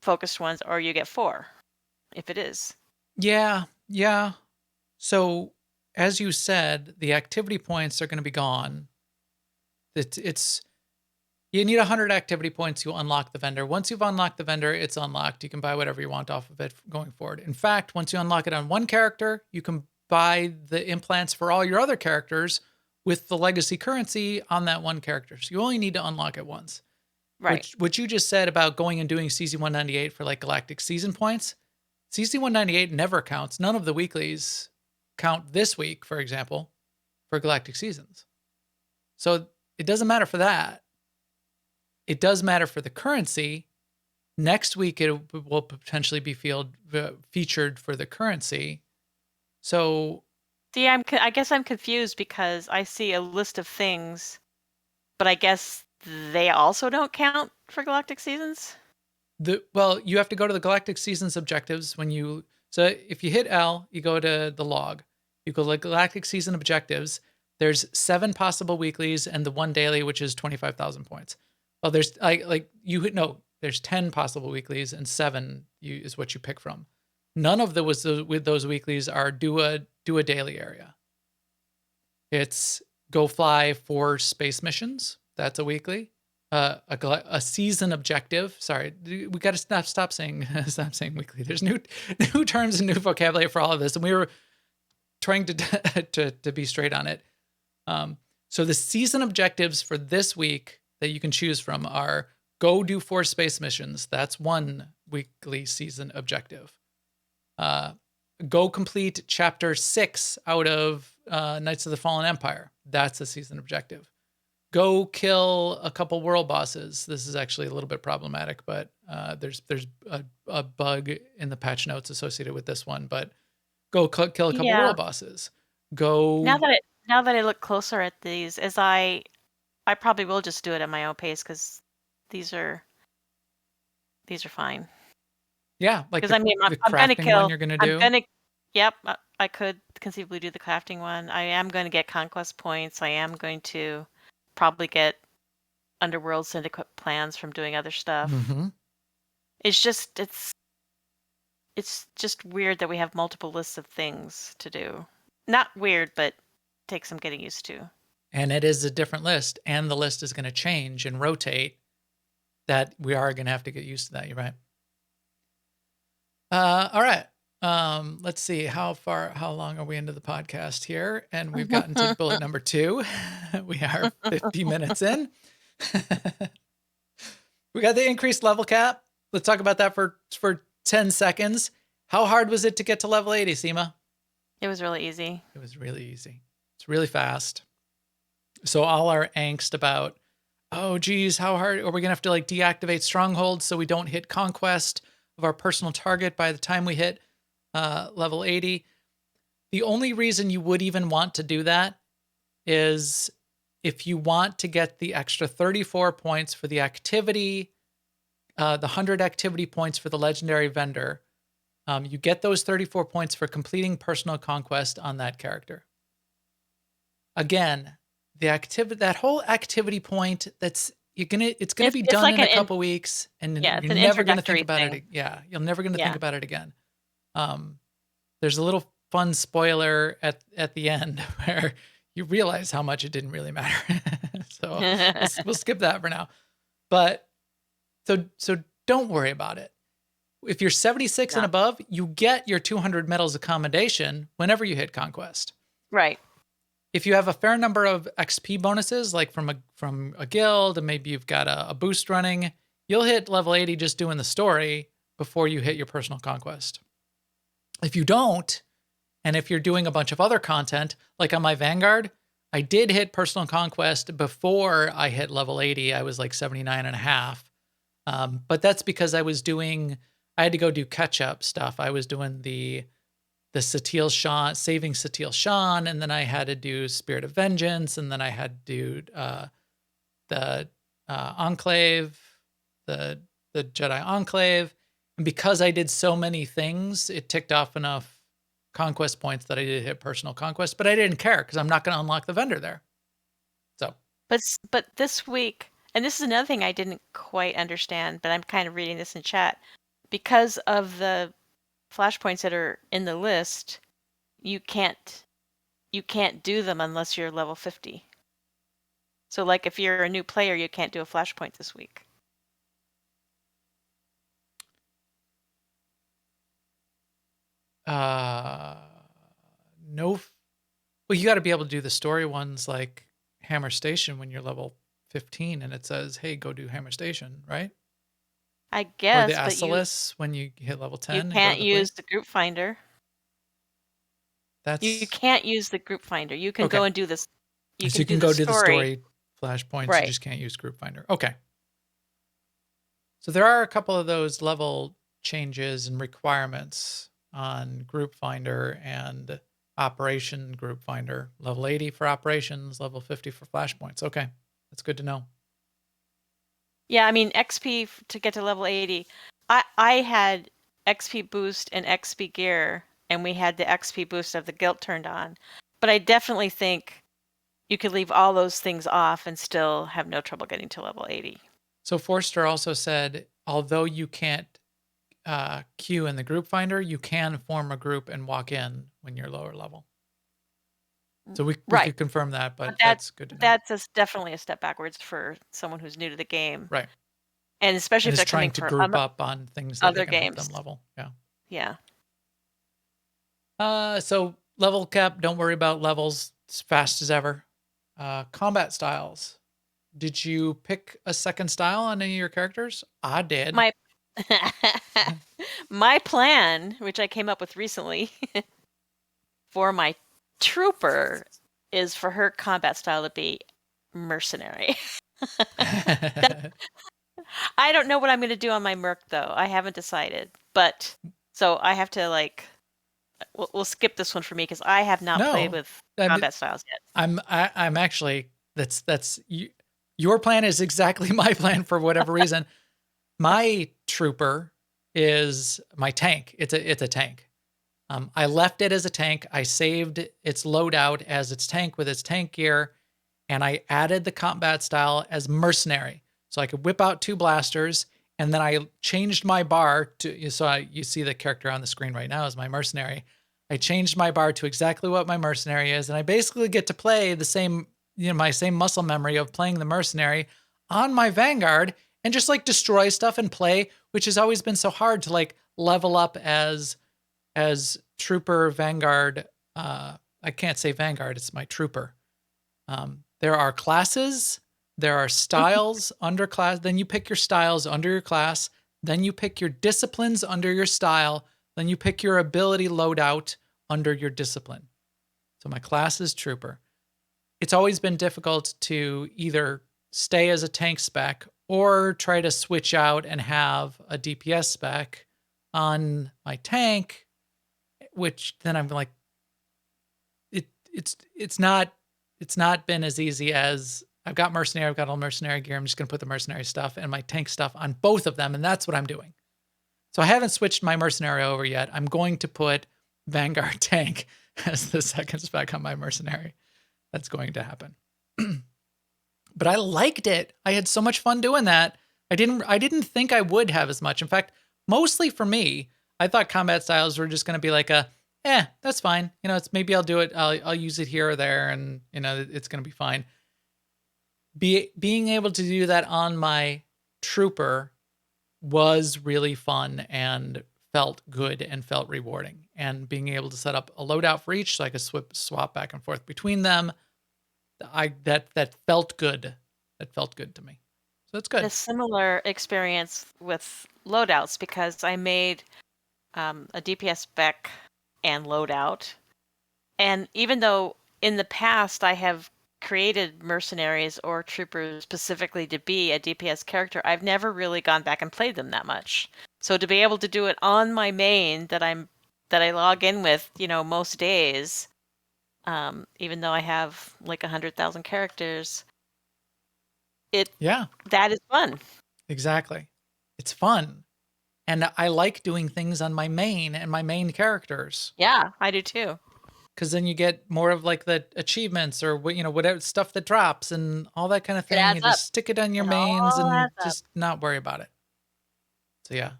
focused ones, or you get 4 if it is. Yeah. So, as you said, the activity points are going to be gone. You need 100 activity points to unlock the vendor. Once you've unlocked the vendor, it's unlocked. You can buy whatever you want off of it going forward. In fact, once you unlock it on one character, you can buy the implants for all your other characters with the legacy currency on that one character. So you only need to unlock it once. Right. What you just said about going and doing CZ198 for like Galactic Season points, CZ198 never counts. None of the weeklies count this week, for example, for Galactic Seasons. So it doesn't matter for that. It does matter for the currency. Next week, it will potentially be featured for the currency. So, see, I guess I'm confused because I see a list of things, but I guess they also don't count for Galactic Seasons. You have to go to the Galactic Seasons objectives so if you hit L, you go to the log. You go to Galactic Season objectives. There's 7 possible weeklies and the 1 daily, which is 25,000 points. Well, there's there's 10 possible weeklies and 7 is what you pick from. None of those weeklies are do a daily area. It's go fly 4 space missions. That's a weekly. A season objective. Sorry, we got to stop saying weekly. There's new terms and new vocabulary for all of this, and we were trying to be straight on it. So the season objectives for this week that you can choose from are go do 4 space missions. That's 1 weekly season objective. Go complete chapter 6 out of Knights of the Fallen Empire. That's a season objective. Go kill a couple world bosses. This is actually a little bit problematic, but there's a bug in the patch notes associated with this one. But go kill a couple world bosses. Go now that I look closer at these, as I probably will just do it at my own pace because these are fine. Yeah, like because I'm gonna kill. One you're gonna do. Yep, I could conceivably do the crafting one. I am going to get conquest points. I am going to probably get Underworld Syndicate plans from doing other stuff. Mm-hmm. It's just weird that we have multiple lists of things to do. Not weird, but takes some getting used to. And it is a different list, and the list is going to change and rotate. That we are going to have to get used to that. You're right. All right. Let's see how long are we into the podcast here? And we've gotten to bullet number 2. We are 50 minutes in. We got the increased level cap. Let's talk about that for 10 seconds. How hard was it to get to level 80, Seema? It was really easy. It was really easy. It's really fast. So all our angst about, oh geez, how hard are we gonna have to like deactivate strongholds so we don't hit conquest of our personal target by the time we hit level 80. The only reason you would even want to do that is if you want to get the extra 34 points for the activity, the 100 activity points for the legendary vendor. You get those 34 points for completing personal conquest on that character. Again, that whole activity point, it's gonna be done like in a couple weeks, and it's you're an never gonna introductory think about thing. it. Yeah, you're never gonna think about it again. There's a little fun spoiler at the end where you realize how much it didn't really matter. So we'll skip that for now. But so don't worry about it. If you're 76 and above, you get your 200 medals of commendation whenever you hit conquest. Right. If you have a fair number of XP bonuses, like from a guild, and maybe you've got a boost running, you'll hit level 80 just doing the story before you hit your personal conquest. If you don't, and if you're doing a bunch of other content, like on my Vanguard, I did hit personal conquest before I hit level 80. I was like 79 and a half. But that's because I had to go do catch-up stuff. I was doing the Satil Shan, saving Satil Shan, and then I had to do Spirit of Vengeance, and then I had to do the Enclave, the Jedi Enclave. And because I did so many things, it ticked off enough conquest points that I did hit personal conquest, but I didn't care because I'm not going to unlock the vendor there. So, but this week, and this is another thing I didn't quite understand, but I'm kind of reading this in chat. Because of the flashpoints that are in the list, you can't do them unless you're level 50. So like if you're a new player, you can't do a flashpoint this week. No. Well, you got to be able to do the story ones like Hammer Station when you're level 15 and it says, hey, go do Hammer Station, right? I guess. Or the Acilis when you hit level 10. You can't use the group finder. You can't use the group finder. You can go and do this. You can go do the story flashpoints. Right. You just can't use group finder. Okay. So there are a couple of those level changes and requirements on group finder and operation group finder. Level 80 for operations, level 50 for flashpoints. Okay. That's good to know. Yeah, I mean, XP to get to level 80. I had XP boost and XP gear, and we had the XP boost of the guilt turned on. But I definitely think you could leave all those things off and still have no trouble getting to level 80. So Forster also said, although you can't queue in the group finder, you can form a group and walk in when you're lower level. So we could confirm that, but that's good to know. That's definitely a step backwards for someone who's new to the game. Right. And especially if they're trying coming to group up on things that other games. Help them level. Yeah. So level cap, don't worry about levels. It's fast as ever. Combat styles. Did you pick a second style on any of your characters? I did. My plan, which I came up with recently, for my trooper is for her combat style to be mercenary. I don't know what I'm going to do on my merc though. I haven't decided, but so I have to we'll skip this one for me because I have not played with combat styles yet. I'm actually that's your plan is exactly my plan for whatever reason. My trooper is my tank. It's a tank. I left it as a tank. I saved its loadout as its tank with its tank gear, and I added the combat style as mercenary. So I could whip out 2 blasters, and then I changed my bar to, you see the character on the screen right now is my mercenary. I changed my bar to exactly what my mercenary is, and I basically get to play the same, my same muscle memory of playing the mercenary on my Vanguard and just destroy stuff and play, which has always been so hard to level up as as Trooper Vanguard. I can't say Vanguard, it's my Trooper. There are classes, there are styles under class. Then you pick your styles under your class. Then you pick your disciplines under your style. Then you pick your ability loadout under your discipline. So my class is Trooper. It's always been difficult to either stay as a tank spec or try to switch out and have a DPS spec on my tank, which then I'm like, it's not been as easy as I've got mercenary, I've got all mercenary gear. I'm just going to put the mercenary stuff and my tank stuff on both of them. And that's what I'm doing. So I haven't switched my mercenary over yet. I'm going to put Vanguard tank as the second spec on my mercenary. That's going to happen. But I liked it. I had so much fun doing that. I didn't think I would have as much. In fact, mostly for me, I thought combat styles were just going to be like that's fine. You know, it's maybe I'll do it. I'll use it here or there, and you know, it's going to be fine. Being able to do that on my Trooper was really fun and felt good and felt rewarding. And being able to set up a loadout for each so I could swap back and forth between them, that felt good. That felt good to me. So that's good. A similar experience with loadouts because I made a DPS spec and loadout. And even though in the past I have created mercenaries or troopers specifically to be a DPS character, I've never really gone back and played them that much. So to be able to do it on my main that I log in with, you know, most days, even though I have like 100,000 characters, that is fun. Exactly. It's fun. And I like doing things on my main and my main characters. Yeah, I do too. Because then you get more of like the achievements or whatever stuff that drops and all that kind of thing. adds You just up. stick it on your It mains all and adds up. just not worry about it. So yeah.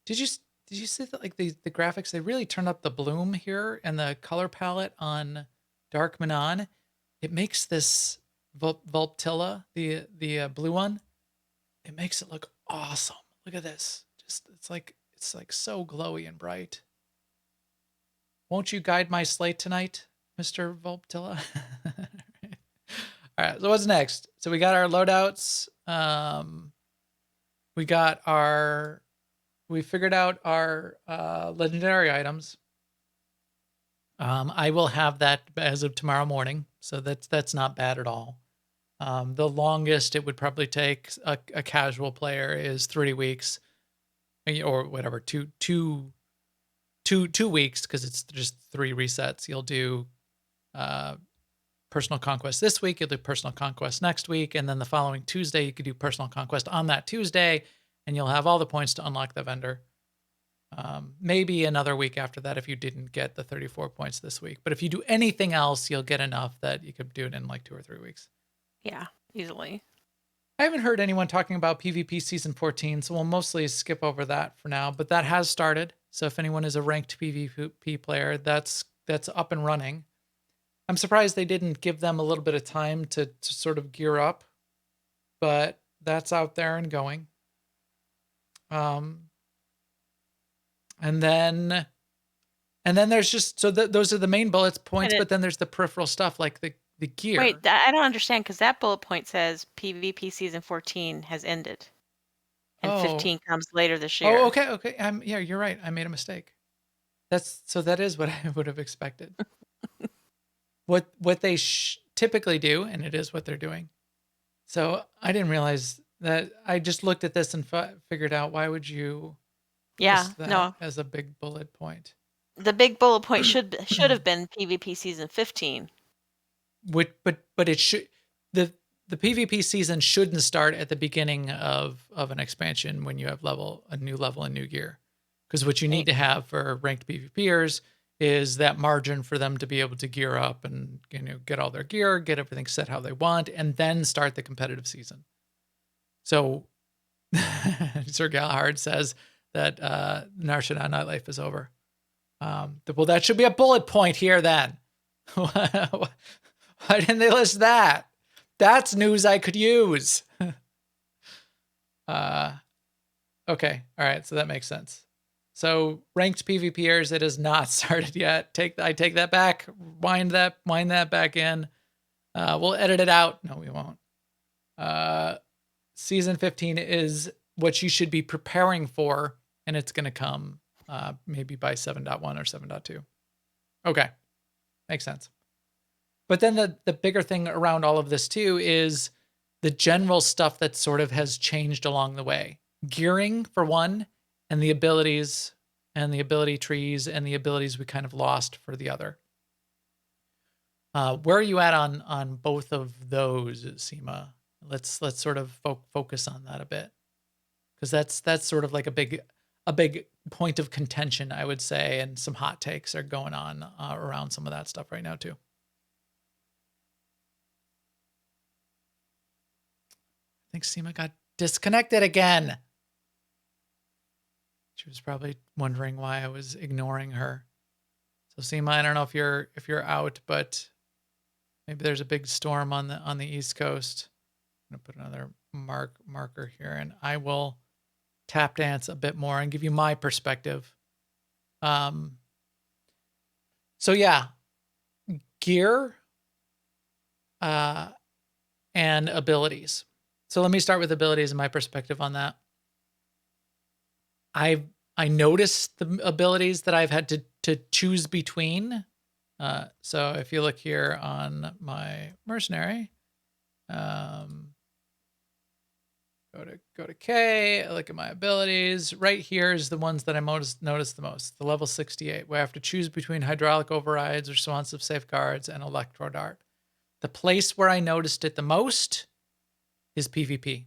Did you see that like the graphics? They really turned up the bloom here and the color palette on Dark Manon. It makes this Volptilla, the blue one, it makes it look awesome. Look at this. Just it's like so glowy and bright. Won't you guide my slate tonight, Mr. Volptilla? All right, so what's next? So we got our loadouts. We figured out our legendary items. I will have that as of tomorrow morning, so that's not bad at all. The longest it would probably take a casual player is 3 weeks, or whatever, two weeks, because it's just 3 resets. You'll do personal conquest this week, you'll do personal conquest next week, and then the following Tuesday you could do personal conquest on that Tuesday, and you'll have all the points to unlock the vendor. Maybe another week after that if you didn't get the 34 points this week. But if you do anything else, you'll get enough that you could do it in like 2 or 3 weeks. Yeah, easily. I haven't heard anyone talking about PvP Season 14, so we'll mostly skip over that for now. But that has started. So if anyone is a ranked PvP player, that's up and running. I'm surprised they didn't give them a little bit of time to sort of gear up. But that's out there and going. And then there's just, so those are the main bullet points, but then there's the peripheral stuff like the gear. Wait, I don't understand because that bullet point says PvP Season 14 has ended. And 15 comes later this year. Oh, okay. Yeah, you're right. I made a mistake. That is what I would have expected. What they typically do, and it is what they're doing. So I didn't realize that. I just looked at this and figured out, why would you list that as a big bullet point? The big bullet point should have been PvP Season 15. But it should, the PvP season shouldn't start at the beginning of an expansion when you have a new level and new gear. Because what you need to have for ranked PvPers is that margin for them to be able to gear up and get all their gear, get everything set how they want, and then start the competitive season. So Sir Galahard says that Nar Shaddaa Nightlife is over. Well, that should be a bullet point here then. Why didn't they list that? That's news I could use. Okay. All right. So that makes sense. So ranked PvPers, it has not started yet. I take that back. Wind that back in. We'll edit it out. No, we won't. Season 15 is what you should be preparing for, and it's going to come maybe by 7.1 or 7.2. Okay, makes sense. But then the bigger thing around all of this too is the general stuff that sort of has changed along the way. Gearing, for one, and the abilities and the ability trees and the abilities we kind of lost for the other. Where are you at on both of those, Seema? Let's sort of focus on that a bit, because that's sort of like a big point of contention, I would say, and some hot takes are going on around some of that stuff right now too. I think Seema got disconnected again. She was probably wondering why I was ignoring her. So Seema, I don't know if you're out, but maybe there's a big storm on the East Coast. I'm gonna put another marker here, and I will tap dance a bit more and give you my perspective. So yeah, gear and abilities. So let me start with abilities and my perspective on that. I noticed the abilities that I've had to choose between. So if you look here on my mercenary, go to K, look at my abilities. Right here is the ones that I noticed the most. The level 68, where I have to choose between hydraulic overrides, responsive safeguards, and electro dart. The place where I noticed it the most is PvP.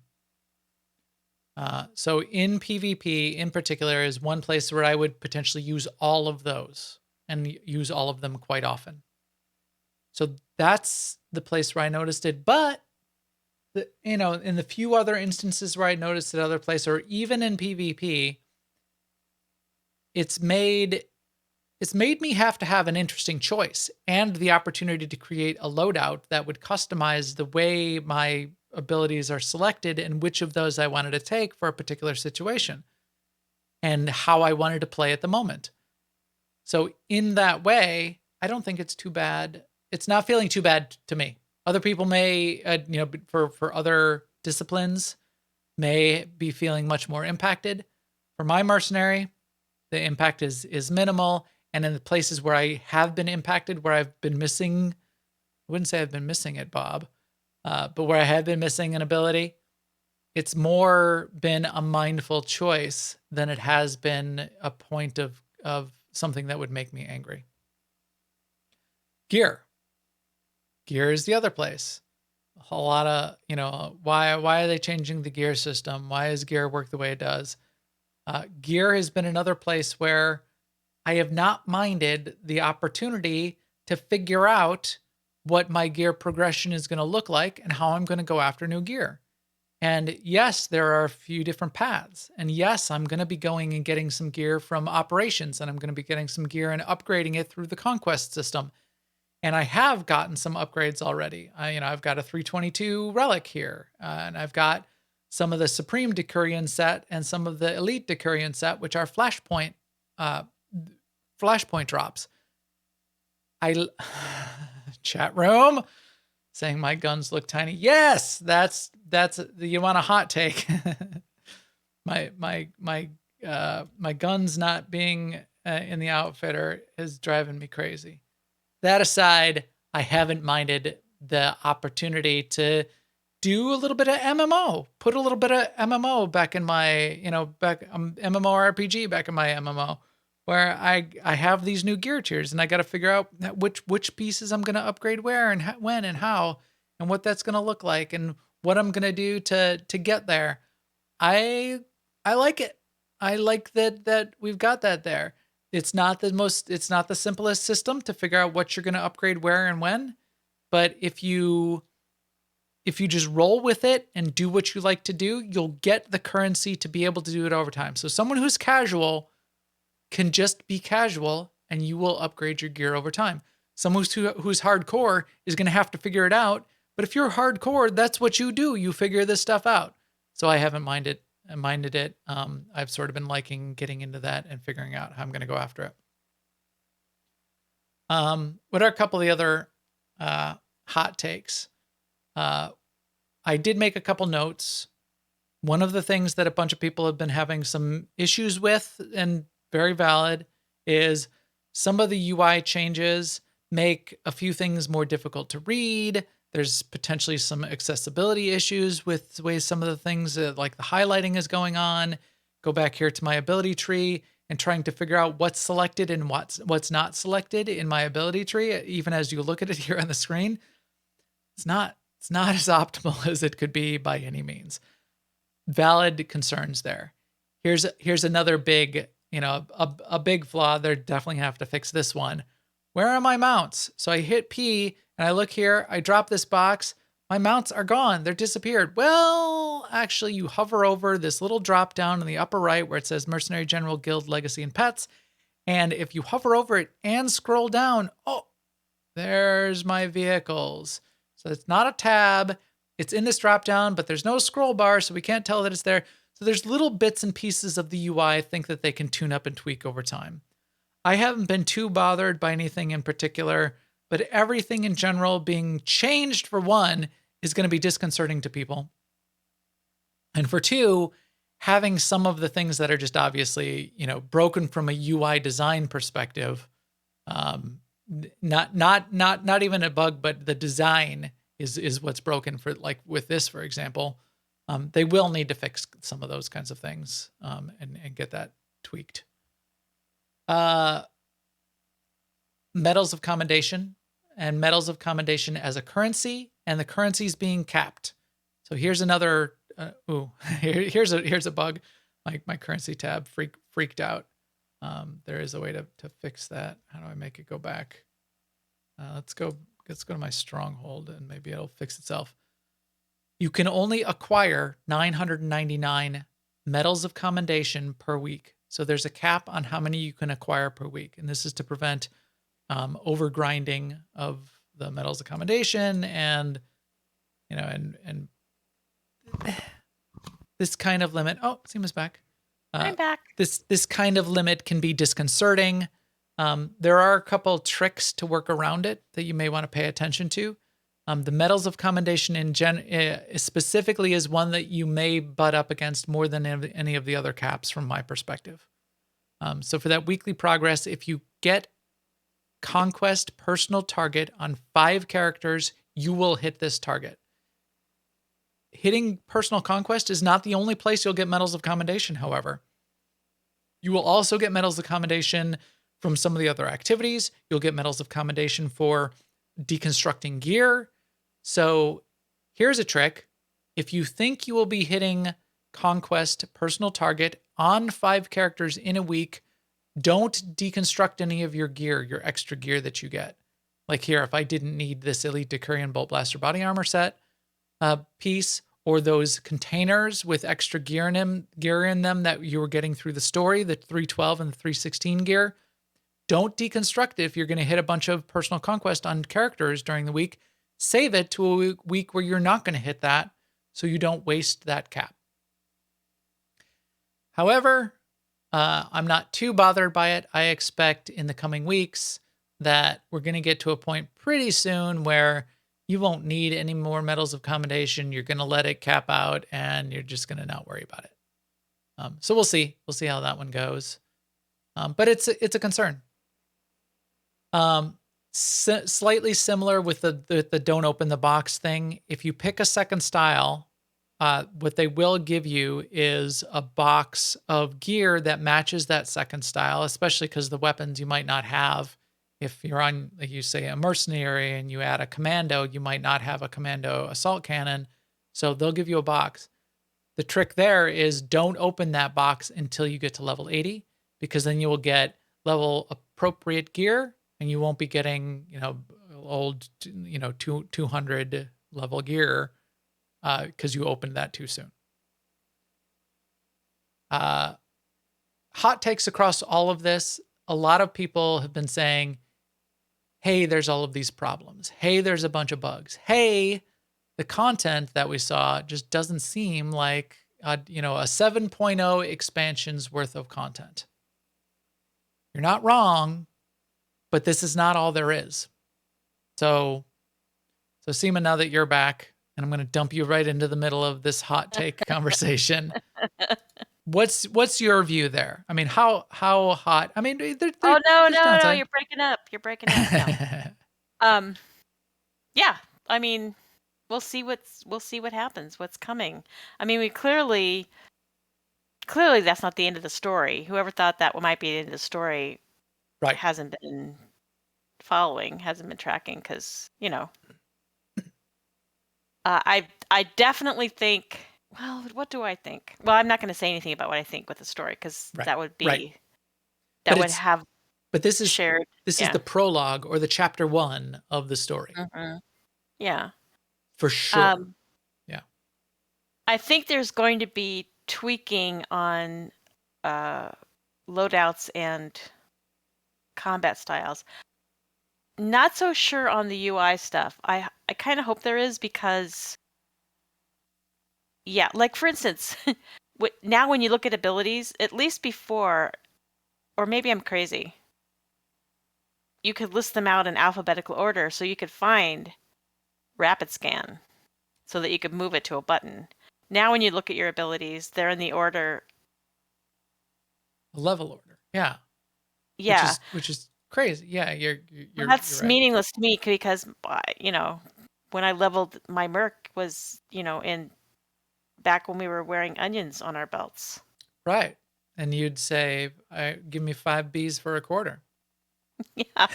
So in PvP in particular is one place where I would potentially use all of those and use all of them quite often. So that's the place where I noticed it. But in the few other instances where I noticed it other place, or even in PvP, it's made me have to have an interesting choice and the opportunity to create a loadout that would customize the way my abilities are selected and which of those I wanted to take for a particular situation and how I wanted to play at the moment. So in that way, I don't think it's too bad. It's not feeling too bad to me. Other people may, for other disciplines, may be feeling much more impacted. For my mercenary, the impact is minimal. And in the places where I have been impacted, where I've been missing, I wouldn't say I've been missing it, Bob, but where I have been missing an ability, it's more been a mindful choice than it has been a point of something that would make me angry. Gear is the other place. A whole lot of, why are they changing the gear system? Why does gear work the way it does? Gear has been another place where I have not minded the opportunity to figure out what my gear progression is going to look like and how I'm going to go after new gear. And yes, there are a few different paths. And yes, I'm going to be going and getting some gear from operations, and I'm going to be getting some gear and upgrading it through the conquest system. And I have gotten some upgrades already. I've got a 322 relic here, and I've got some of the Supreme Decurion set and some of the Elite Decurion set, which are flashpoint drops. Chat room saying my guns look tiny. Yes, that's you want a hot take. my guns not being in the outfitter is driving me crazy. That aside, I haven't minded the opportunity to do a little bit of MMO, put a little bit of MMO back in my, MMORPG back in my MMO, where I have these new gear tiers and I got to figure out which pieces I'm going to upgrade where and when and how and what that's going to look like and what I'm going to do to get there. I like it. I like that we've got that there. It's not the simplest system to figure out what you're going to upgrade where and when, but if you just roll with it and do what you like to do, you'll get the currency to be able to do it over time. So someone who's casual can just be casual and you will upgrade your gear over time. Someone who's hardcore is going to have to figure it out. But if you're hardcore, that's what you do. You figure this stuff out. So I haven't minded minded it. I've sort of been liking getting into that and figuring out how I'm going to go after it. What are a couple of the other hot takes? I did make a couple notes. One of the things that a bunch of people have been having some issues with, and very valid, is some of the UI changes make a few things more difficult to read. There's potentially some accessibility issues with the way some of the things, like the highlighting is going on. Go back here to my ability tree and trying to figure out what's selected and what's not selected in my ability tree, even as you look at it here on the screen. It's not as optimal as it could be by any means. Valid concerns there. Here's another big, a big flaw. They're definitely have to fix this one. Where are my mounts? So I hit P and I look here, I drop this box, my mounts are gone. They're disappeared. Well, actually you hover over this little drop down in the upper right where it says Mercenary General Guild Legacy and Pets. And if you hover over it and scroll down, oh, there's my vehicles. So it's not a tab. It's in this drop down, but there's no scroll bar, so we can't tell that it's there. So there's little bits and pieces of the UI I think that they can tune up and tweak over time. I haven't been too bothered by anything in particular, but everything in general being changed, for one, is going to be disconcerting to people. And for two, having some of the things that are just obviously, broken from a UI design perspective, not even a bug, but the design is what's broken, for like with this, for example. They will need to fix some of those kinds of things and get that tweaked. Medals of Commendation and Medals of Commendation as a currency, and the currencies being capped. So here's another, here's a bug. My currency tab freaked out. There is a way to fix that. How do I make it go back? Let's go to my stronghold and maybe it'll fix itself. You can only acquire 999 Medals of Commendation per week. So there's a cap on how many you can acquire per week. And this is to prevent overgrinding of the Medals of Commendation and this kind of limit. Oh, Seema's back. I'm back. This kind of limit can be disconcerting. There are a couple tricks to work around it that you may want to pay attention to. The Medals of Commendation specifically is one that you may butt up against more than any of the other caps from my perspective. So for that weekly progress, if you get Conquest personal target on 5 characters, you will hit this target. Hitting personal conquest is not the only place you'll get Medals of Commendation, however. You will also get Medals of Commendation from some of the other activities. You'll get Medals of Commendation for deconstructing gear. So here's a trick. If you think you will be hitting Conquest personal target on 5 characters in a week, don't deconstruct any of your gear, your extra gear that you get. Like here, if I didn't need this Elite Decurion Bolt Blaster body armor set piece, or those containers with extra gear in them that you were getting through the story, the 312 and the 316 gear, don't deconstruct it if you're going to hit a bunch of personal conquest on characters during the week. Save it to a week where you're not going to hit that, so you don't waste that cap. However, I'm not too bothered by it. I expect in the coming weeks that we're going to get to a point pretty soon where you won't need any more Medals of Commendation. You're going to let it cap out and you're just going to not worry about it. So we'll see. We'll see how that one goes. But it's a concern. Slightly similar with the don't open the box thing. If you pick a second style, what they will give you is a box of gear that matches that second style, especially because the weapons you might not have. If you're on, like you say, a mercenary and you add a commando, you might not have a commando assault cannon. So they'll give you a box. The trick there is don't open that box until you get to level 80, because then you will get level appropriate gear and you won't be getting, old, 200 level gear because you opened that too soon. Hot takes across all of this. A lot of people have been saying, hey, there's all of these problems. Hey, there's a bunch of bugs. Hey, the content that we saw just doesn't seem like a 7.0 expansion's worth of content. You're not wrong, but this is not all there is. So Seema, now that you're back, and I'm going to dump you right into the middle of this hot take conversation. What's your view there? I mean, how hot? I mean, Oh, no, there's no, downside. you're breaking up. You're breaking up. No. Yeah, I mean, we'll see what happens, what's coming. I mean, we clearly that's not the end of the story. Whoever thought that might be the end of the story Right. hasn't been following, hasn't been tracking, because I definitely think. Well, what do I think? Well, I'm not going to say anything about what I think with the story, because Right, that would be right. that But would it's- have But this is shared. this is Yeah. the prologue or the chapter 1 of the story. Yeah. For sure. Yeah. I think there's going to be tweaking on loadouts and combat styles. Not so sure on the UI stuff. I kind of hope there is, because, yeah, like for instance, now when you look at abilities, at least before, or maybe I'm crazy, you could list them out in alphabetical order, so you could find rapid scan so that you could move it to a button. Now when you look at your abilities, they're in the order. A level order. Yeah. Yeah. Which is crazy. Yeah, you're That's right. meaningless to me, because when I leveled my merc was in back when we were wearing onions on our belts. Right. And you'd say, give me 5 Bs for a quarter. Yeah.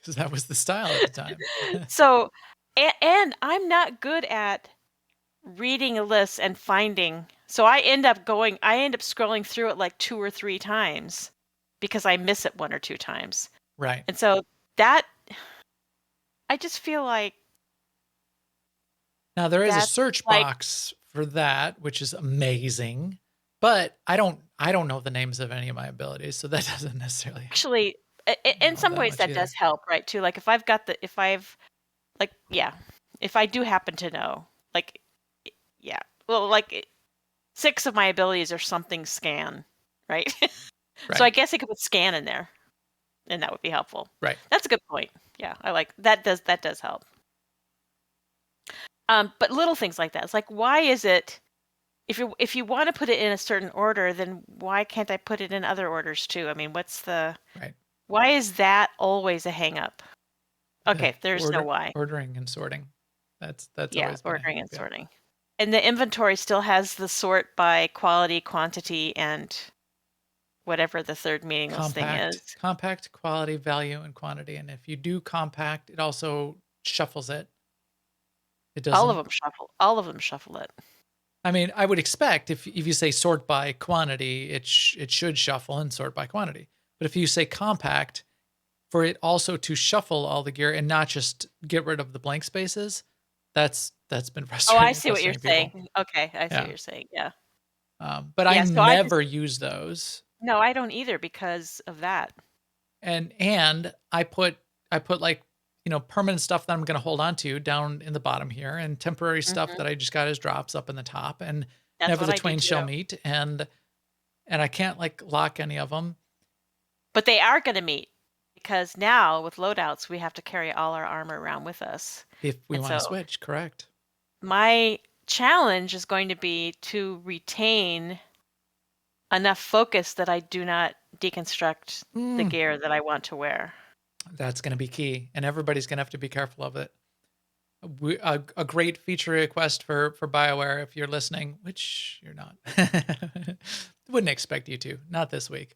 Because that was the style at the time. So, and I'm not good at reading a list and finding. So I end up scrolling through it like 2 or 3 times because I miss it 1 or 2 times. Right. And so that, I just feel like. Now there is a That's search like- box for that, which is amazing. But I don't know the names of any of my abilities, so that doesn't necessarily. Actually, in some that ways much that either. does help, right? Too, like if I do happen to know, like, yeah, well, like 6 of my abilities are something scan, right? Right. So I guess I could put scan in there, and that would be helpful. Right. That's a good point. Yeah, I like that. Does help. But little things like that. It's like, why is it? If you want to put it in a certain order, then why can't I put it in other orders too? I mean, what's the? Right. Why is that always a hang up? Okay, there's no why. Ordering and sorting. That's Yeah, always been a ordering and hang-up, yeah. sorting. And the inventory still has the sort by quality, quantity, and whatever the third meaningless thing is. Compact, quality, value, and quantity. And if you do compact, it also shuffles it. It doesn't. All of them shuffle it. I mean, I would expect if you say sort by quantity, it should shuffle and sort by quantity. But if you say compact, for it also to shuffle all the gear and not just get rid of the blank spaces, that's been Oh, frustrating. I see what you're frustrating people. saying. Okay, I see Yeah. what you're saying. Yeah. But Yeah, I so I never use those. No, I don't either, because of that. And I put like, permanent stuff that I'm going to hold on to down in the bottom here, and temporary stuff that I just got as drops up in the top, and That's never what the I do twain shall too. meet. And I can't like lock any of them. But they are going to meet, because now with loadouts, we have to carry all our armor around with us. If we And want to so- switch, correct. My challenge is going to be to retain enough focus that I do not deconstruct the gear that I want to wear. That's going to be key, and everybody's going to have to be careful of it. A great feature request for BioWare, if you're listening, which you're not. Wouldn't expect you to, not this week.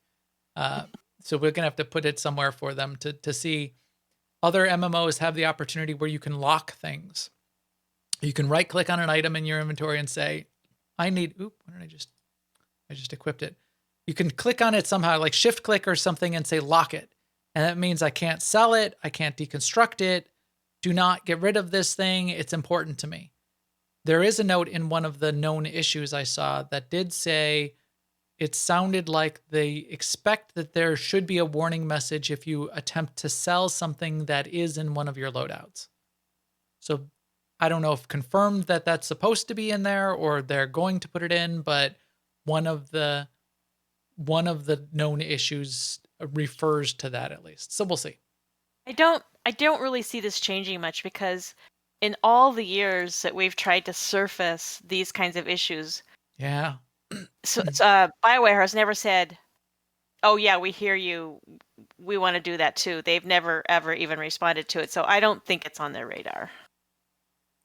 So we're going to have to put it somewhere for them to see. Other MMOs have the opportunity where you can lock things. You can right click on an item in your inventory and say, I just equipped it. You can click on it somehow, like shift click or something, and say lock it. And that means I can't sell it. I can't deconstruct it. Do not get rid of this thing. It's important to me. There is a note in one of the known issues I saw that did say it sounded like they expect that there should be a warning message if you attempt to sell something that is in one of your loadouts. So I don't know if confirmed that that's supposed to be in there or they're going to put it in, but one of the known issues refers to that at least. So we'll see. I don't really see this changing much because in all the years that we've tried to surface these kinds of issues, Yeah. BioWare has never said, "Oh yeah, we hear you. We want to do that too." They've never ever even responded to it, so I don't think it's on their radar.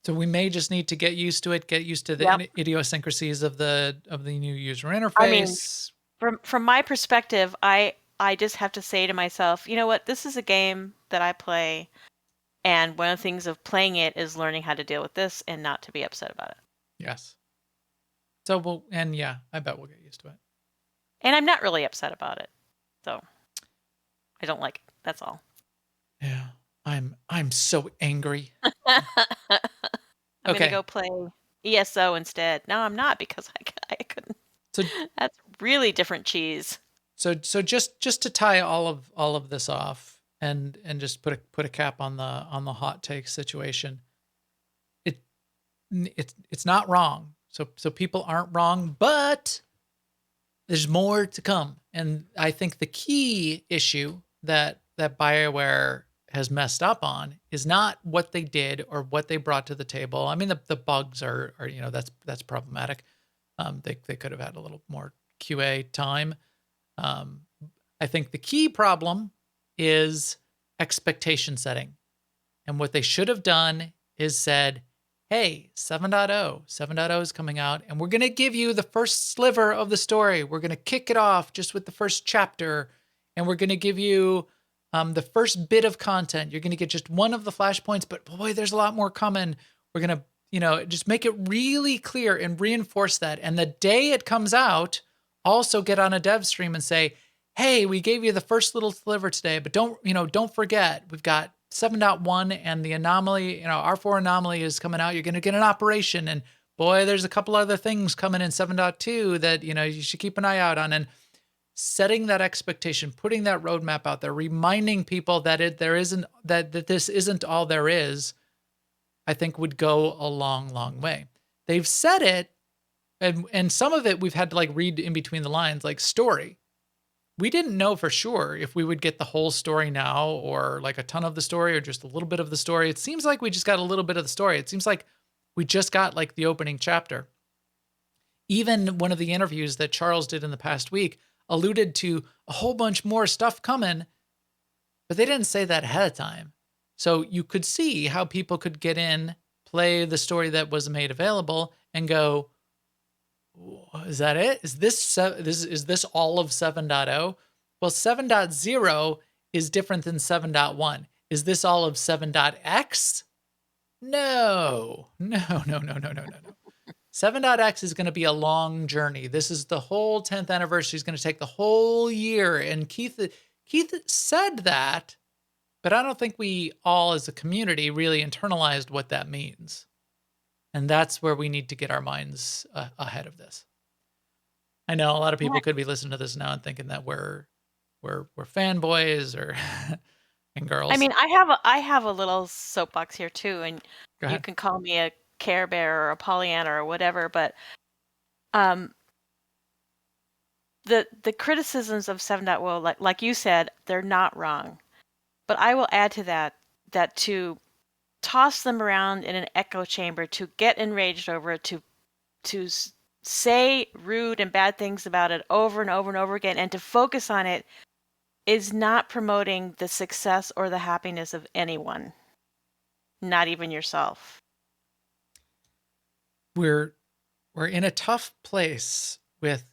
So we may just need to get used to it, get used to the Yep. idiosyncrasies of the new user interface. I mean, from my perspective, I just have to say to myself, you know what? This is a game that I play, and one of the things of playing it is learning how to deal with this and not to be upset about it. Yes. So I bet we'll get used to it. And I'm not really upset about it. So I don't like it. That's all. Yeah. I'm so angry. I'm Okay. gonna go play ESO instead. No, I'm not because I couldn't. So That's really different cheese. So just to tie all of this off and just put a cap on the hot take situation. It's not wrong. So people aren't wrong, but there's more to come. And I think the key issue that BioWare has messed up on is not what they did or what they brought to the table. I mean, the bugs are that's problematic. They could have had a little more QA time. I think the key problem is expectation setting. And what they should have done is said, hey, 7.0 is coming out, and we're going to give you the first sliver of the story. We're going to kick it off just with the first chapter, and we're going to give you the first bit of content. You're going to get just one of the flashpoints, but boy, there's a lot more coming. We're going to, just make it really clear and reinforce that. And the day it comes out, also get on a dev stream and say, hey, we gave you the first little sliver today, but don't forget, we've got 7.1 and the anomaly, R4 anomaly is coming out. You're going to get an operation. And boy, there's a couple other things coming in 7.2 that, you should keep an eye out on. And setting that expectation, putting that roadmap out there, reminding people that this isn't all there is, I think would go a long, long way. They've said it, and some of it we've had to read in between the lines, like story. We didn't know for sure if we would get the whole story now or a ton of the story or just a little bit of the story. It seems like we just got a little bit of the story. It seems like we just got the opening chapter. Even one of the interviews that Charles did in the past week alluded to a whole bunch more stuff coming, but they didn't say that ahead of time. So you could see how people could get in, play the story that was made available and go, is that it? Is this all of 7.0? Well, 7.0 is different than 7.1. Is this all of 7.x? No. 7.x is going to be a long journey. This is the whole 10th anniversary is going to take the whole year. And Keith said that, but I don't think we all as a community really internalized what that means. And that's where we need to get our minds ahead of this. I know a lot of people could be listening to this now and thinking that we're fanboys or and girls. I mean, I have a little soapbox here too, and you can call me a Care Bear or a Pollyanna or whatever, but the criticisms of 7.0, like you said, they're not wrong. But I will add to that to toss them around in an echo chamber, to get enraged over it, to say rude and bad things about it over and over and over again, and to focus on it is not promoting the success or the happiness of anyone, not even yourself. We're in a tough place with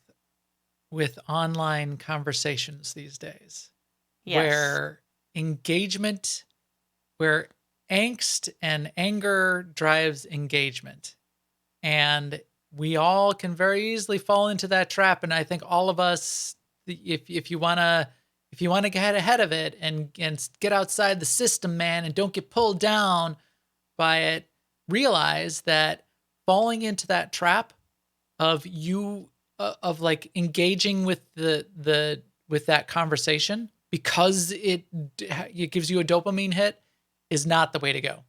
online conversations these days. Yes. Where engagement, where angst and anger drives engagement. And we all can very easily fall into that trap. And I think all of us, if you want to get ahead of it and get outside the system, man, and don't get pulled down by it, realize that falling into that trap of engaging with with that conversation because it gives you a dopamine hit is not the way to go.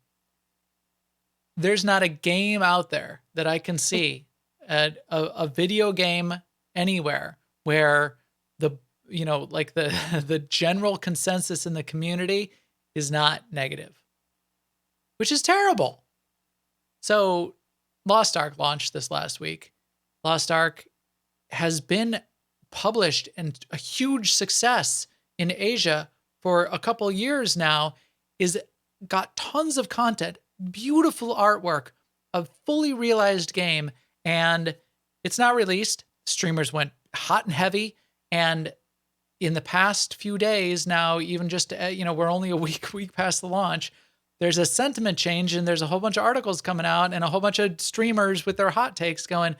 there's not a game out there that I can see, a video game anywhere where the, like the the general consensus in the community is not negative, which is terrible. So Lost Ark launched this last week. Lost Ark has been published and a huge success in Asia for a couple years now, is got tons of content, beautiful artwork, a fully realized game, and it's not released. Streamers went hot and heavy, and in the past few days now, even just, we're only a week past the launch, there's a sentiment change, and there's a whole bunch of articles coming out and a whole bunch of streamers with their hot takes going,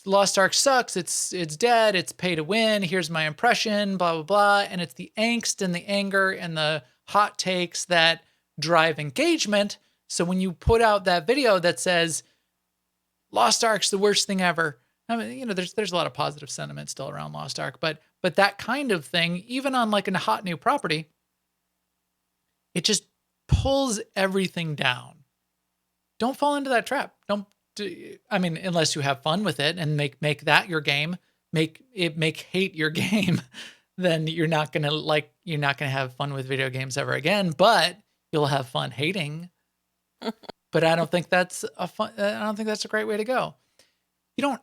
Lost Ark sucks. It's dead. It's pay to win. Here's my impression, blah, blah, blah. And it's the angst and the anger and the hot takes that drive engagement. So when you put out that video that says Lost Ark's the worst thing ever, I mean, there's a lot of positive sentiment still around Lost Ark, but that kind of thing, even on like a hot new property, it just pulls everything down. Don't fall into that trap. Unless you have fun with it and make that your game, make hate your game, then you're not gonna have fun with video games ever again. But you'll have fun hating. But I don't think that's a great way to go. You don't.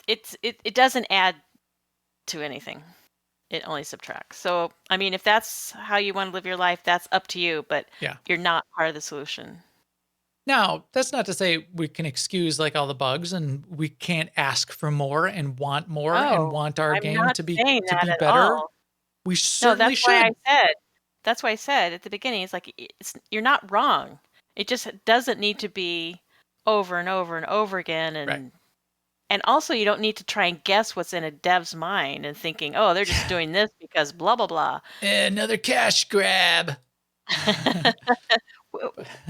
It doesn't add to anything. It only subtracts. So I mean, if that's how you want to live your life, that's up to you. But you're not part of the solution. Now, that's not to say we can excuse like all the bugs and we can't ask for more and want more and want our game to be better. All. We certainly should. That's why I said at the beginning, it's like you're not wrong. It just doesn't need to be over and over and over again, and also you don't need to try and guess what's in a dev's mind and thinking, oh, they're just doing this because blah blah blah. Another cash grab.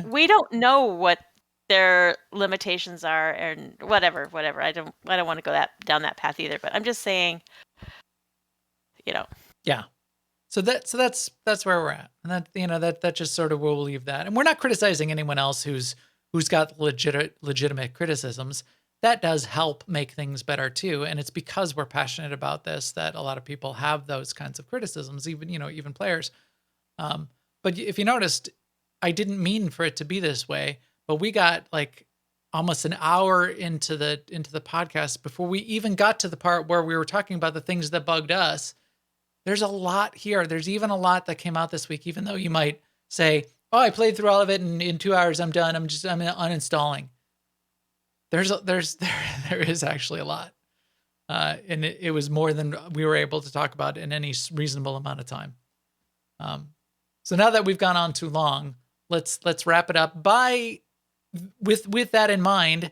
We don't know what their limitations are and whatever. I don't want to go down that path either, but I'm just saying, Yeah. So that's where we're at. And that just sort of, we'll leave that. And we're not criticizing anyone else who's got legitimate criticisms. That does help make things better too. And it's because we're passionate about this that a lot of people have those kinds of criticisms, even players. But if you noticed, I didn't mean for it to be this way, but we got like almost an hour into the podcast before we even got to the part where we were talking about the things that bugged us. There's a lot here. There's even a lot that came out this week, even though you might say, oh, I played through all of it and in 2 hours I'm done. I'm uninstalling. There is actually a lot. And it was more than we were able to talk about in any reasonable amount of time. So now that we've gone on too long, let's wrap it up with that in mind.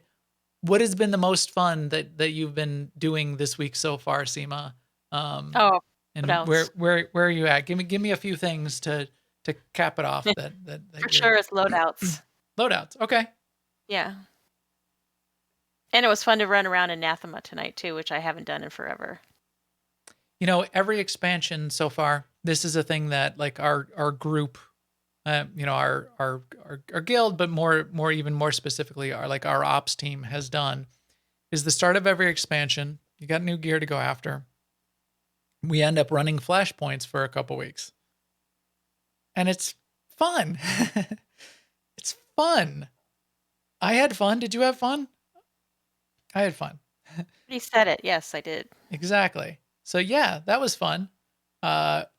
What has been the most fun that you've been doing this week so far, Seema? And where are you at? Give me a few things to cap it off. that For sure, it's loadouts. Loadouts, okay. Yeah. And it was fun to run around Anathema tonight too, which I haven't done in forever. Every expansion so far, this is a thing that like our group, our guild, but even more specifically, our ops team has done, is the start of every expansion. You got new gear to go after. We end up running flashpoints for a couple weeks, and it's fun. It's fun. I had fun. Did you have fun? I had fun. You said it. Yes, I did. Exactly. So yeah, that was fun.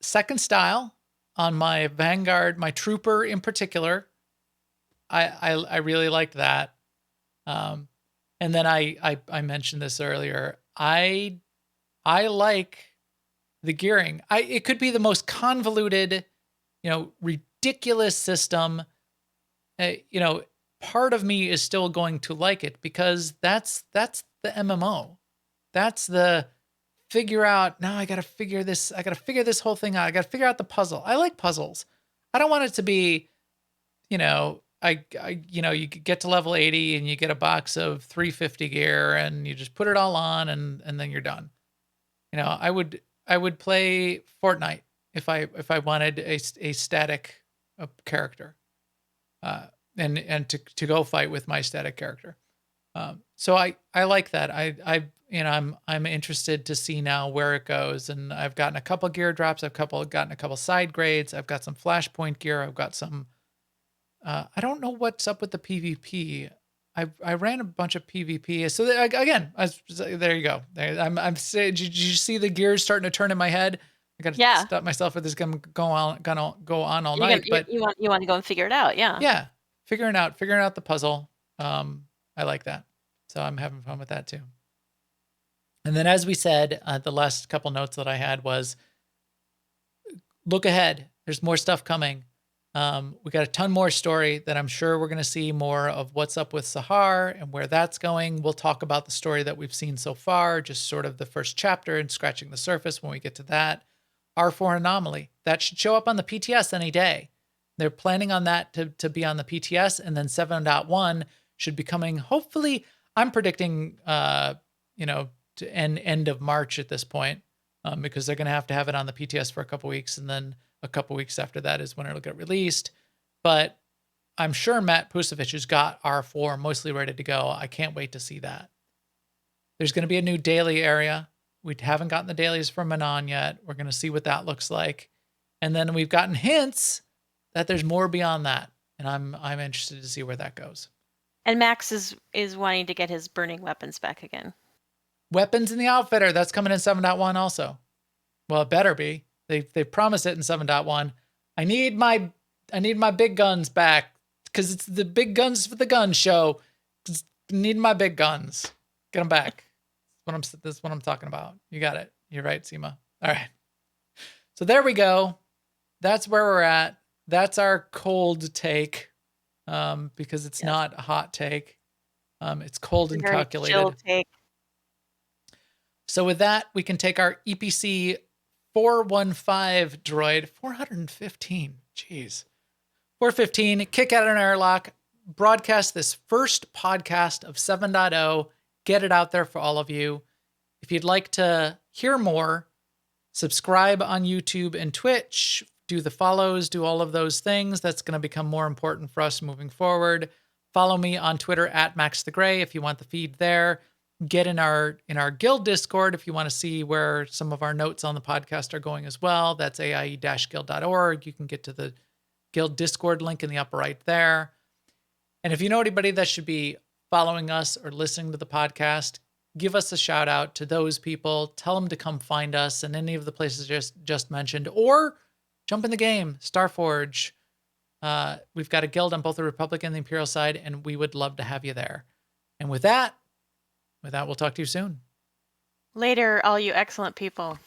Second style on my Vanguard, my trooper in particular. I really liked that. And then I mentioned this earlier. I like the gearing. It could be the most convoluted, ridiculous system. Part of me is still going to like it because that's the MMO. That's the figure out. Now I got to figure this whole thing out. I got to figure out the puzzle. I like puzzles. I don't want it to be, you get to level 80 and you get a box of 350 gear and you just put it all on and then you're done. I would play Fortnite if I wanted a static character. and to go fight with my static character. So I like that. I'm interested to see now where it goes, and I've gotten a couple gear drops. I've gotten a couple side grades. I've got some flashpoint gear. I've got some. I don't know what's up with the PvP. I ran a bunch of PvP. So there you go. I'm saying, did you see the gears starting to turn in my head? I got to stop myself if this is gonna go on all night. But you want to go and figure it out, yeah. Yeah, figuring out the puzzle. I like that. So I'm having fun with that too. And then, as we said, the last couple notes that I had was look ahead. There's more stuff coming. We got a ton more story that I'm sure we're going to see more of what's up with Sahar and where that's going. We'll talk about the story that we've seen so far, just sort of the first chapter and scratching the surface when we get to that. R4 Anomaly, that should show up on the PTS any day. They're planning on that to be on the PTS, and then 7.1 should be coming, hopefully, I'm predicting, to end of March at this point, because they're going to have it on the PTS for a couple weeks, and then a couple weeks after that is when it'll get released. But I'm sure Matt Pusevich has got R4 mostly ready to go. I can't wait to see that. There's going to be a new daily area. We haven't gotten the dailies from Manon yet. We're going to see what that looks like. And then we've gotten hints that there's more beyond that. And I'm interested to see where that goes. And Max is wanting to get his burning weapons back again. Weapons in the Outfitter, that's coming in 7.1 also. Well, it better be. They promised it in 7.1. I need my big guns back because it's the big guns for the gun show. Need my big guns. Get them back. That's what I'm talking about. You got it. You're right, Seema. All right. So there we go. That's where we're at. That's our cold take, because it's not a hot take. It's cold and calculated. Chill take. So with that, we can take our EPC 415 droid, 415, jeez. 415, kick out an airlock, broadcast this first podcast of 7.0, get it out there for all of you. If you'd like to hear more, subscribe on YouTube and Twitch, do the follows, do all of those things. That's going to become more important for us moving forward. Follow me on Twitter at MaxTheGray if you want the feed there. Get in our guild Discord if you want to see where some of our notes on the podcast are going as well. That's aie-guild.org. You can get to the guild Discord link in the upper right there. And if you know anybody that should be following us or listening to the podcast, give us a shout out to those people. Tell them to come find us in any of the places just mentioned, or jump in the game, Starforge. We've got a guild on both the Republic and the Imperial side, and we would love to have you there. And with that, we'll talk to you soon. Later, all you excellent people.